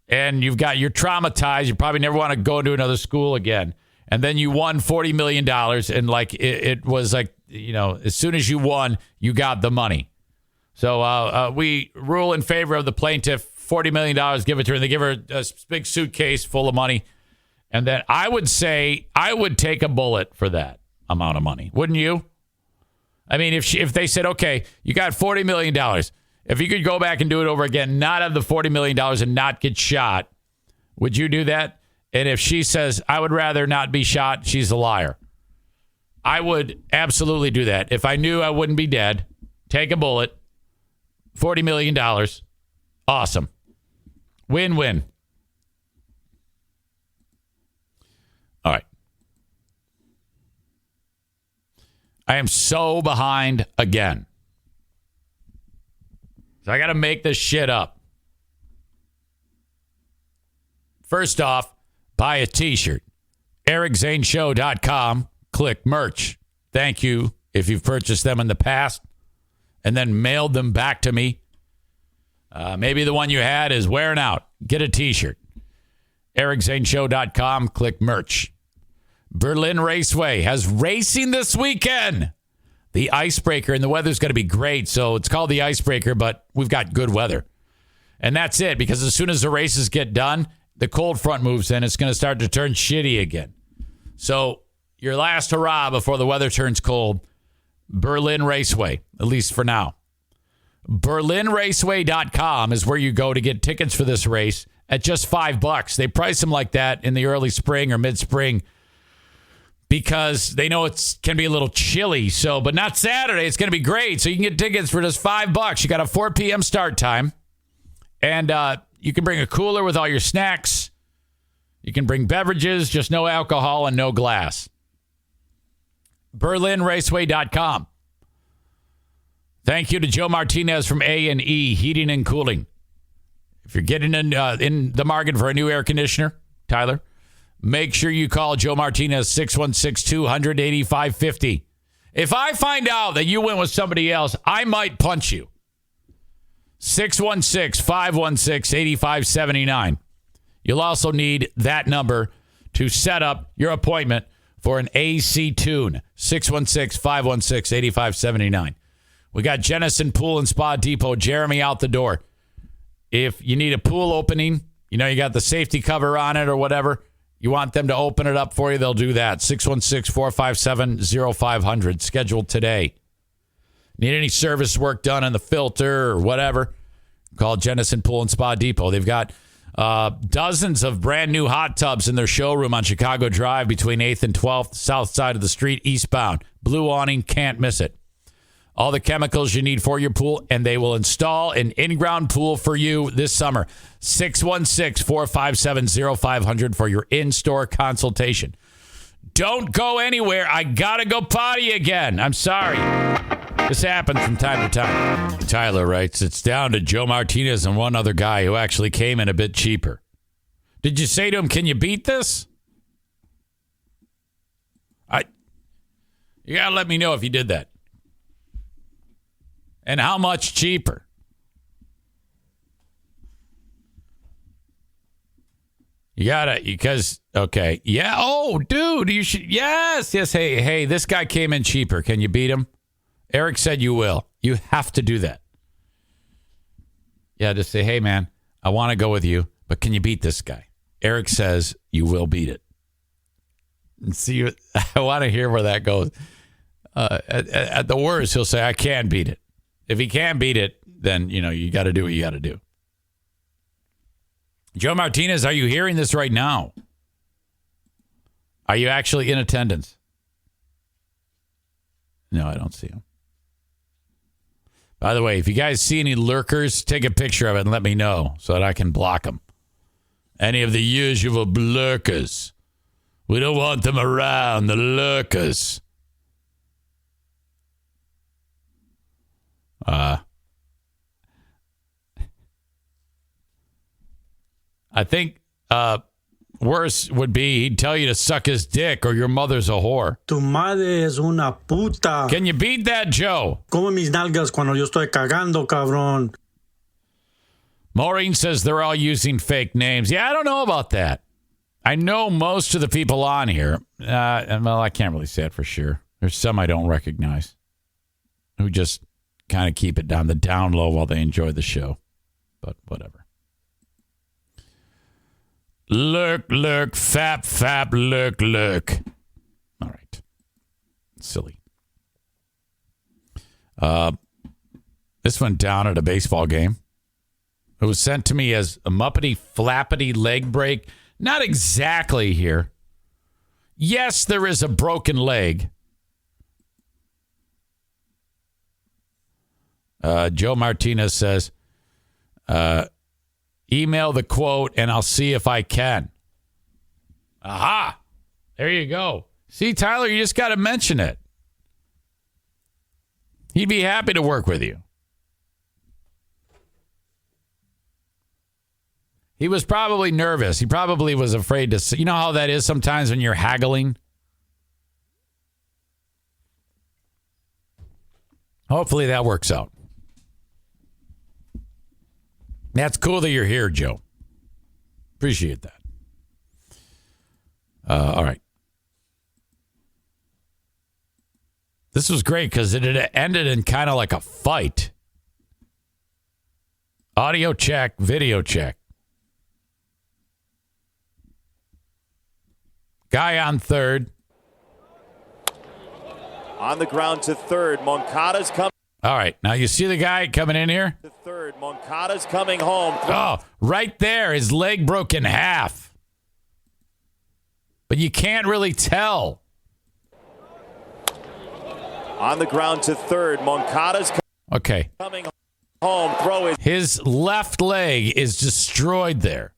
and you're traumatized, you probably never want to go to another school again. And then you won $40 million and like it was like, as soon as you won, you got the money. So we rule in favor of the plaintiff, $40 million, give it to her. And they give her a big suitcase full of money. And then I would say I would take a bullet for that amount of money. Wouldn't you? I mean, if they said, okay, you got $40 million. If you could go back and do it over again, not have the $40 million and not get shot, would you do that? And if she says, I would rather not be shot, she's a liar. I would absolutely do that. If I knew I wouldn't be dead, take a bullet. $40 million. Awesome. Win-win. All right. I am so behind again. So I got to make this shit up. First off, buy a t-shirt. EricZaneShow.com. Click merch. Thank you if you've purchased them in the past and then mailed them back to me. Maybe the one you had is wearing out. Get a t-shirt. EricZaneShow.com. Click merch. Berlin Raceway has racing this weekend. The Icebreaker, and the weather's going to be great, so it's called the Icebreaker, but we've got good weather. And that's it, because as soon as the races get done, the cold front moves in. It's going to start to turn shitty again. So your last hurrah before the weather turns cold, Berlin Raceway, at least for now. BerlinRaceway.com is where you go to get tickets for this race at just $5. They price them like that in the early spring or mid-spring because they know it can be a little chilly. So, but not Saturday. It's going to be great. So you can get tickets for just $5. You got a 4 p.m. start time. And you can bring a cooler with all your snacks. You can bring beverages, just no alcohol and no glass. BerlinRaceway.com. Thank you to Joe Martinez from A&E Heating and Cooling. If you're getting in the market for a new air conditioner, Tyler, make sure you call Joe Martinez, 616-200-8550. If I find out that you went with somebody else, I might punch you. 616-516-8579. You'll also need that number to set up your appointment for an AC tune. 616-516-8579. We got Jennison Pool and Spa Depot. Jeremy out the door. If you need a pool opening, you got the safety cover on it or whatever, you want them to open it up for you, they'll do that. 616-457-0500. Scheduled today. Need any service work done on the filter or whatever, call Jennison Pool and Spa Depot. They've got dozens of brand new hot tubs in their showroom on Chicago Drive between 8th and 12th, south side of the street, eastbound. Blue awning, can't miss it. All the chemicals you need for your pool, and they will install an in-ground pool for you this summer. 616-457-0500 for your in-store consultation. Don't go anywhere. I got to go potty again. I'm sorry. This happens from time to time. Tyler writes, it's down to Joe Martinez and one other guy who actually came in a bit cheaper. Did you say to him, can you beat this? You got to let me know if you did that. And how much cheaper? You gotta, because, okay. Yeah. Oh, dude, you should. Yes. Hey, this guy came in cheaper. Can you beat him? Eric said you will. You have to do that. Yeah, just say, hey, man, I want to go with you, but can you beat this guy? Eric says you will beat it. And see, I want to hear where that goes. At the worst, he'll say, I can beat it. If he can't beat it, then, you got to do what you got to do. Joe Martinez, are you hearing this right now? Are you actually in attendance? No, I don't see him. By the way, if you guys see any lurkers, take a picture of it and let me know so that I can block them. Any of the usual lurkers. We don't want them around, the lurkers. I think worse would be he'd tell you to suck his dick or your mother's a whore. Tu madre es una puta. Can you beat that, Joe? Come mis nalgas cuando yo estoy cagando, cabrón. Maureen says they're all using fake names. Yeah, I don't know about that. I know most of the people on here. And well, I can't really say it for sure. There's some I don't recognize who just kind of keep it down the down low while they enjoy the show. But whatever. Lurk, lurk, fap, fap, lurk, lurk. All right. Silly. This went down at a baseball game. It was sent to me as a muppety, flappity leg break. Not exactly here. Yes, there is a broken leg. Joe Martinez says, email the quote and I'll see if I can. Aha. There you go. See, Tyler, you just got to mention it. He'd be happy to work with you. He was probably nervous. He probably was afraid to say, you know how that is sometimes when you're haggling? Hopefully that works out. That's cool that you're here, Joe. Appreciate that. All right. This was great because it had ended in kind of like a fight. Audio check, video check. Guy on third. On the ground to third. Moncada's coming. All right. Now you see the guy coming in here? To third. Moncada's coming home. Oh, right there. His leg broke in half. But you can't really tell. On the ground to third. Moncada's coming home. Throw his left leg is destroyed there.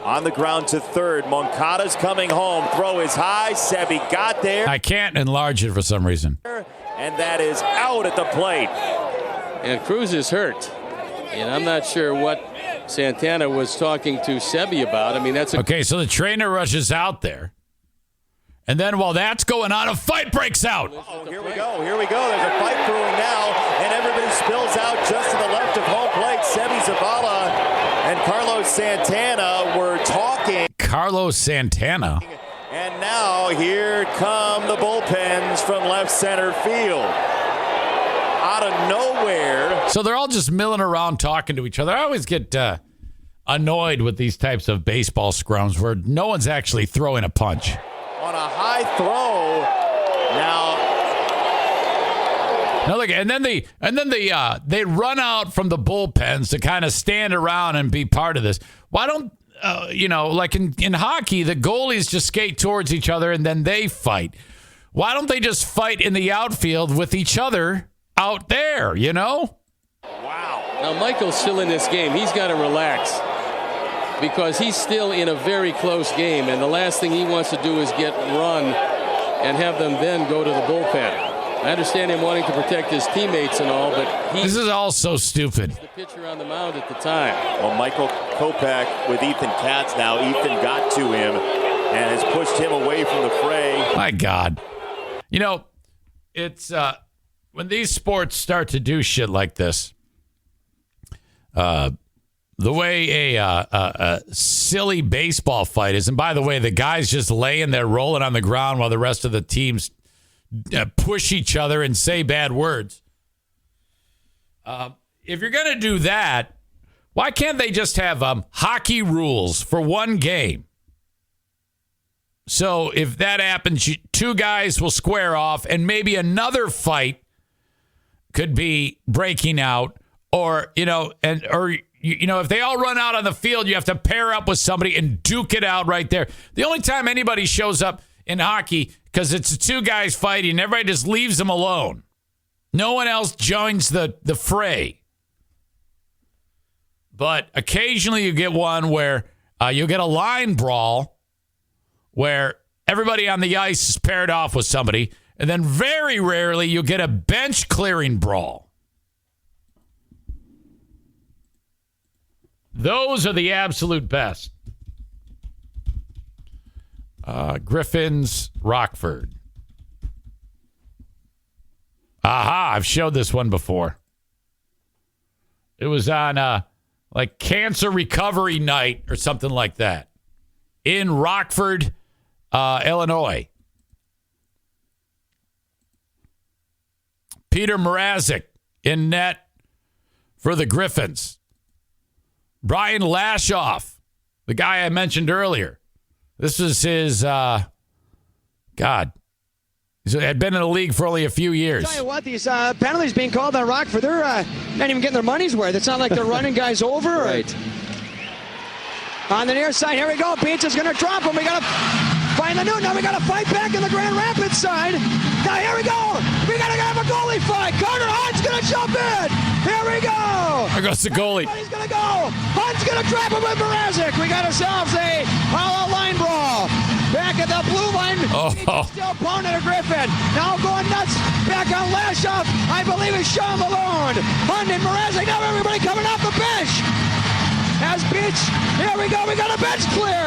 On the ground to third. Moncada's coming home. Throw is high. Sebi got there. I can't enlarge it for some reason. And that is out at the plate. And Cruz is hurt. And I'm not sure what Santana was talking to Sebi about. I mean, that's okay, so the trainer rushes out there. And then while that's going on, a fight breaks out. Oh, here we go. Here we go. There's a fight brewing now. And everybody spills out just to the left of home plate. Sebi Zavala and Carlos Santana were talking. Carlos Santana. And now here come the bullpens from left center field. Out of nowhere. So they're all just milling around talking to each other. I always get annoyed with these types of baseball scrums where no one's actually throwing a punch. On a high throw. Now look, and then they run out from the bullpens to kind of stand around and be part of this. Why don't like in hockey, the goalies just skate towards each other and then they fight. Why don't they just fight in the outfield with each other out there? You know? Wow. Now Michael's still in this game. He's got to relax because he's still in a very close game, and the last thing he wants to do is get run and have them then go to the bullpen. I understand him wanting to protect his teammates and all, but this is all so stupid. The pitcher on the mound at the time. Well, Michael Kopech with Ethan Katz now. Ethan got to him and has pushed him away from the fray. My God. You know, it's when these sports start to do shit like this, the way a silly baseball fight is, and by the way, the guy's just laying there rolling on the ground while the rest of the teams push each other and say bad words. If you're going to do that, why can't they just have hockey rules for one game? So if that happens, two guys will square off and maybe another fight could be breaking out or if they all run out on the field, you have to pair up with somebody and duke it out right there. The only time anybody shows up in hockey, because it's the two guys fighting, everybody just leaves them alone. No one else joins the fray. But occasionally you get one where you'll get a line brawl where everybody on the ice is paired off with somebody, and then very rarely you'll get a bench clearing brawl. Those are the absolute best. Griffins, Rockford. Aha, I've showed this one before. It was on cancer recovery night or something like that in Rockford, Illinois. Peter Mrazek in net for the Griffins. Brian Lashoff, the guy I mentioned earlier. This was his, he had been in the league for only a few years. Tell you what, these penalties being called on Rockford, they're not even getting their money's worth. It's not like they're running guys over. Right. On the near side, here we go. Beach is going to drop him. We got to find the new. Now we got to fight back in the Grand Rapids side. Now here we go. We got to have a goalie fight. Carter Hunt's going to jump in. Here we go. There goes the goalie. He's going to go. Hunt's going to trap him with Mrazek. We got ourselves a line brawl. Back at the blue line. Still pounding a Griffin. Now going nuts. Back on Lashoff. I believe it's Sean Malone. Hunt and Mrazek. Now everybody coming off the bench. As Beach, here we go, we got a bench clear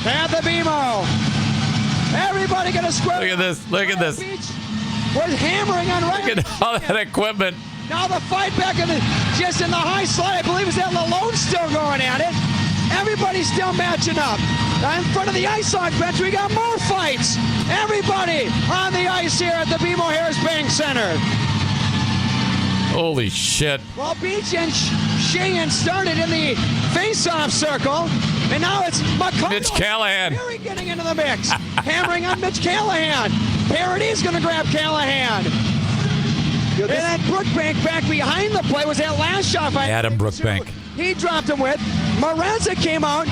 at the BMO. Everybody gonna square. Look at this. Beach was hammering on right. Look at all that equipment. Now the fight back just in the high slide. I believe is that Lalone still going at it. Everybody's still matching up. In front of the ice on bench, we got more fights. Everybody on the ice here at the BMO Harris Bank Center. Holy shit. Well, Beach and Sheehan started in the face-off circle, and now it's Mitch Callahan. Perry getting into the mix. Hammering on Mitch Callahan. Parody's going to grab Callahan. And then Brookbank back behind the play was that Lashoff. Adam Brookbank. He dropped him with. Mrazek came out.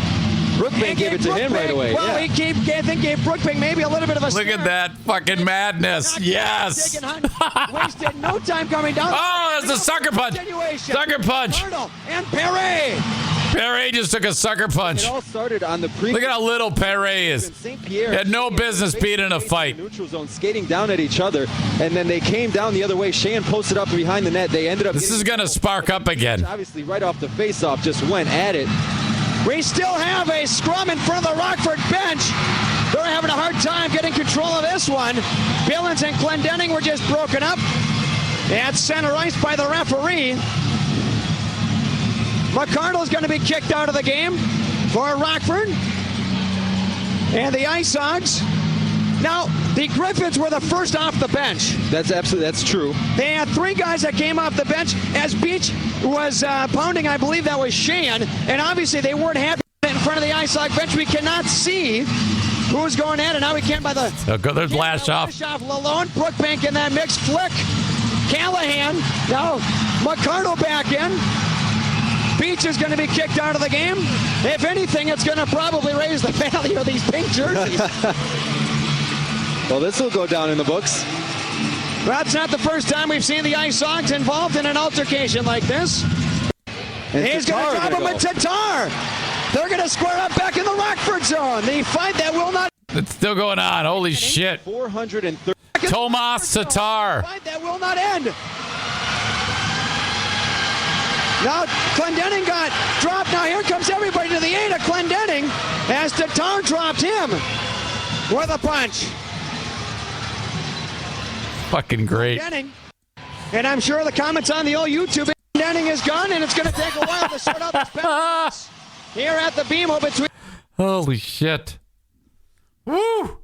Brookbank gave it to him right away. Well, yeah. I think gave Brookbank maybe a little bit of a Look at that fucking madness. Yes. Wasted no time coming down. Oh, that's a sucker punch. Sucker punch. And Perry. Perry just took a sucker punch. It all started on the pre. Look at how little Perry is. He had no business being in a fight. Neutral zone, skating down at each other, and then they came down the other way. Sheehan posted up behind the net. They ended up. This is going to spark up again. Obviously, right off the face-off, just went at it. We still have a scrum in front of the Rockford bench. They're having a hard time getting control of this one. Billings and Clendenning were just broken up at center ice by the referee. McCardle's going to be kicked out of the game for Rockford. And the Ice Hogs. Now, the Griffins were the first off the bench. That's true. They had three guys that came off the bench as Beach was pounding. I believe that was Sheehan. And obviously they weren't happy in front of the Ice Hog bench. We cannot see who's going at it. Now we can by the... There's Lashoff. Lalone, Brookbank in that mix. Flick. Callahan. Now McCardle back in. Beach is going to be kicked out of the game. If anything, it's going to probably raise the value of these pink jerseys. Well, this will go down in the books. Well, it's not the first time we've seen the Ice Hogs involved in an altercation like this. And he's going to drop him with Tatar. They're going to square up back in the Rockford zone. The fight that will not... It's still going on. Holy shit. 430. Tomas Tatar. Fight that will not end. Now, Clendenning got dropped. Now, here comes everybody to the aid of Clendenning as Tatar dropped him with a punch. Fucking great. And I'm sure the comments on the old YouTube, Clendenning is gone, and it's going to take a while to sort out this penalties here at the BMO between. Holy shit. Woo!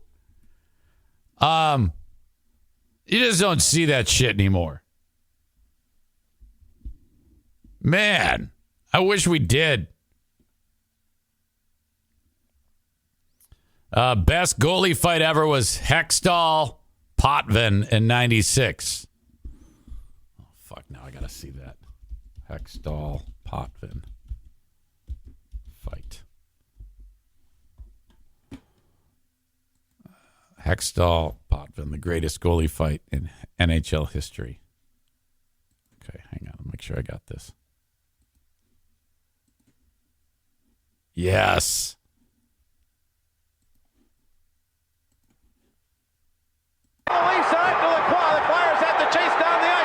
You just don't see that shit anymore. Man, I wish we did. Best goalie fight ever was Hextall Potvin in 96. Oh, fuck, now I gotta see that. Hextall Potvin fight. Hextall Potvin, the greatest goalie fight in NHL history. Okay, hang on. I'll make sure I got this. Yes.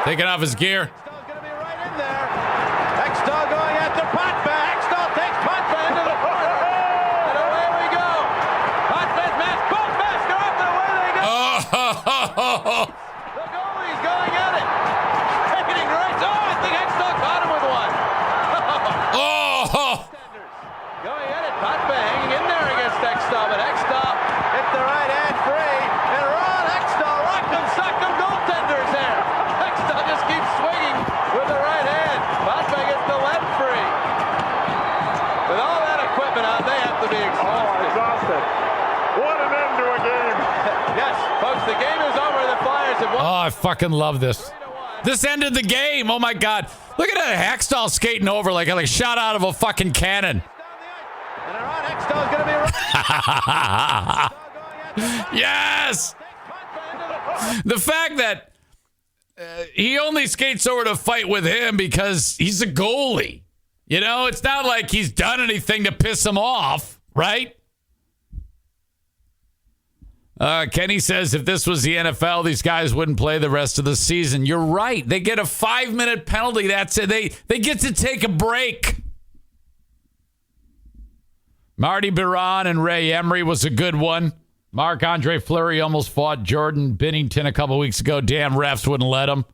Taking off his gear. Hextall going after Potvin. Hextall takes Potvin into the corner. And away we go. Potvin's mask. Both masks are up and away they go. The goalie's going at it. Taking right. Oh, I think Hextall caught him with one. Going at it. Potvin hanging in there against Hextall. But Hextall hit the right hand free. And Ron Hextall rocked him, sucked him. Goaltenders there. Hextall just keeps swinging with the right hand. Potvin gets the left free. With all that equipment on, they have to be exhausted. What an end to a game. Yes, folks, the game is over. The Flyers have won. Oh, I fucking love this. This ended the game. Oh, my God. Look at that Hextall skating over like a shot out of a fucking cannon. And Ron Hextall is going to be Yes! The fact that he only skates over to fight with him because he's a goalie. You know, it's not like he's done anything to piss him off, right? Kenny says if this was the NFL, these guys wouldn't play the rest of the season. You're right. They get a 5-minute penalty. That's it. They get to take a break. Marty Biron and Ray Emery was a good one. Marc-Andre Fleury almost fought Jordan Binnington a couple weeks ago. Damn refs wouldn't let him.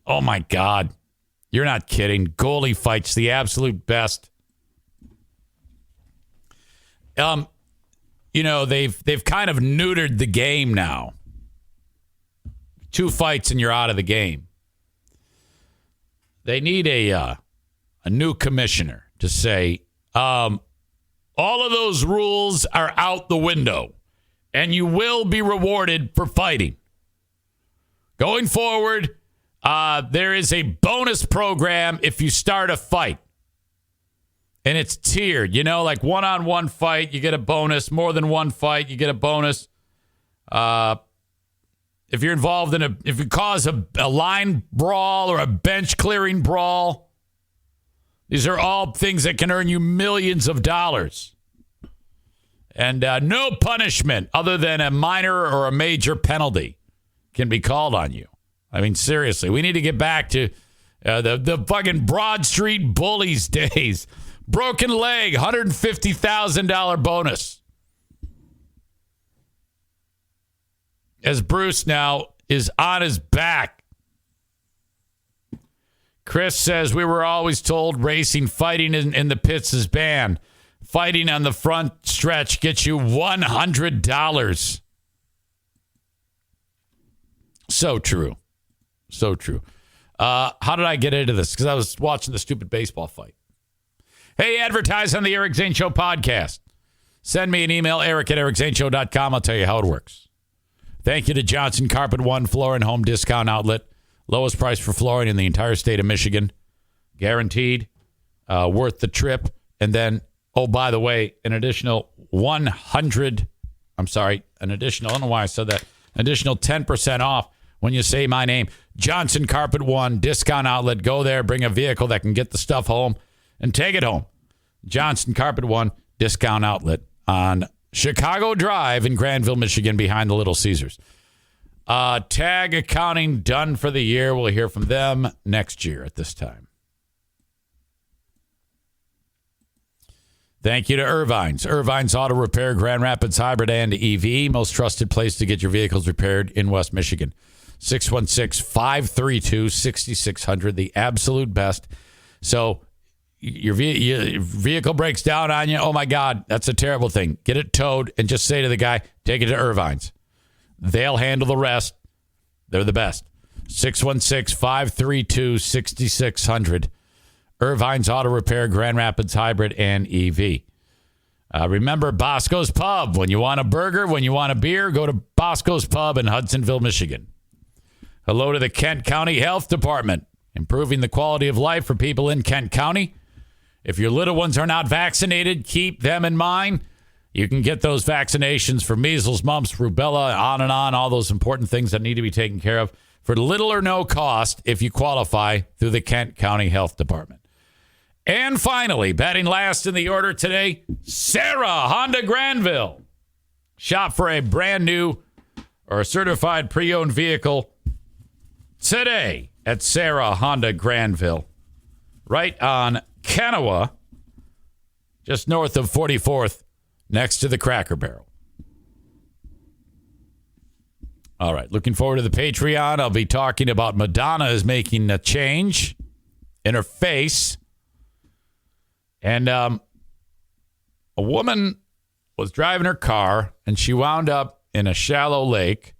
Oh, my God. You're not kidding. Goalie fights, the absolute best. You know, they've kind of neutered the game now. 2 fights and you're out of the game. They need a new commissioner to say, all of those rules are out the window. And you will be rewarded for fighting. Going forward, there is a bonus program if you start a fight. And it's tiered. You know, like one-on-one fight, you get a bonus. More than one fight, you get a bonus. If you're involved in if you cause a line brawl or a bench clearing brawl, these are all things that can earn you millions of dollars. And no punishment other than a minor or a major penalty can be called on you. I mean, seriously, we need to get back to the fucking Broad Street Bullies days. Broken leg, $150,000 bonus. As Bruce now is on his back. Chris says we were always told racing, fighting in the pits is banned. Fighting on the front stretch gets you $100. So true. So true. How did I get into this? Because I was watching the stupid baseball fight. Hey, advertise on the Eric Zane Show podcast. Send me an email, eric@ericzaneshow.com. I'll tell you how it works. Thank you to Johnson Carpet One Floor and Home Discount Outlet. Lowest price for flooring in the entire state of Michigan. Guaranteed. Worth the trip. And then, oh, by the way, an additional I don't know why I said that. Additional 10% off when you say my name. Johnson Carpet One Discount Outlet. Go there, bring a vehicle that can get the stuff home and take it home. Johnson Carpet One Discount Outlet on Chicago Drive in Granville, Michigan, behind the Little Caesars. Tag accounting done for the year. We'll hear from them next year at this time. Thank you to Irvine's. Irvine's Auto Repair, Grand Rapids Hybrid and EV. Most trusted place to get your vehicles repaired in West Michigan. 616-532-6600. The absolute best. So your vehicle breaks down on you. Oh, my God, that's a terrible thing. Get it towed and just say to the guy, take it to Irvine's. They'll handle the rest. They're the best. 616-532-6600. Irvine's Auto Repair, Grand Rapids Hybrid and EV. Remember Bosco's Pub. When you want a burger, when you want a beer, go to Bosco's Pub in Hudsonville, Michigan. Hello to the Kent County Health Department. improving the quality of life for people in Kent County. If your little ones are not vaccinated, keep them in mind. You can get those vaccinations for measles, mumps, rubella, on and on, all those important things that need to be taken care of for little or no cost if you qualify through the Kent County Health Department. And finally, batting last in the order today, Sarah Honda Granville. Shop for a brand new or a certified pre-owned vehicle today at Sarah Honda Granville, right on Kanawha, just north of 44th, next to the Cracker Barrel. All right, looking forward to the Patreon. I'll be talking about Madonna is making a change in her face. And a woman was driving her car, and she wound up in a shallow lake.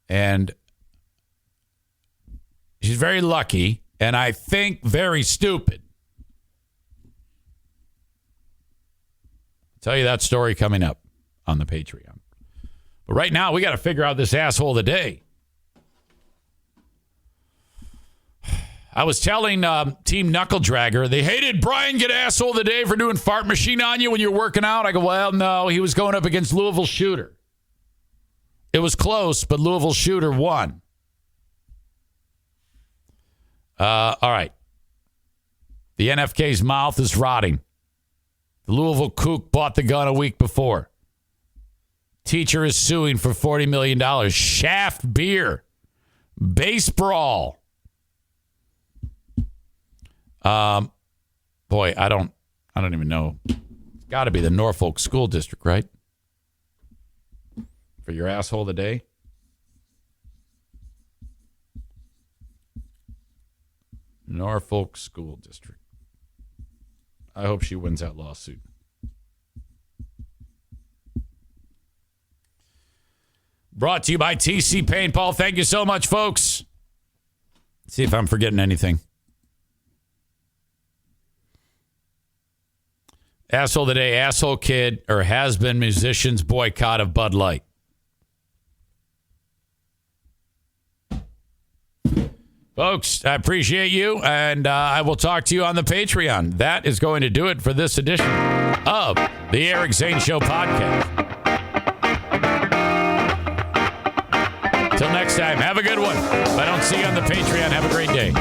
And she's very lucky, and I think very stupid. I'll tell you that story coming up on the Patreon. But right now, we got to figure out this asshole of the day. I was telling Team Knuckle Dragger, they hated Brian get asshole of the day for doing fart machine on you when you're working out. I go, well, no, he was going up against Louisville Shooter. It was close, but Louisville Shooter won. All right. The NFK's mouth is rotting. The Louisville kook bought the gun a week before. Teacher is suing for $40 million. Shaft beer. Base brawl. Boy, I don't even know. It's got to be the Norfolk School District, right? For your asshole of the day. Norfolk School District. I hope she wins that lawsuit. Brought to you by TC Paintball. Thank you so much, folks. Let's see if I'm forgetting anything. Asshole of the day, asshole kid, or has-been musicians boycott of Bud Light. Folks, I appreciate you, and I will talk to you on the Patreon. That is going to do it for this edition of the Eric Zane Show podcast. Till next time, have a good one. If I don't see you on the Patreon, have a great day.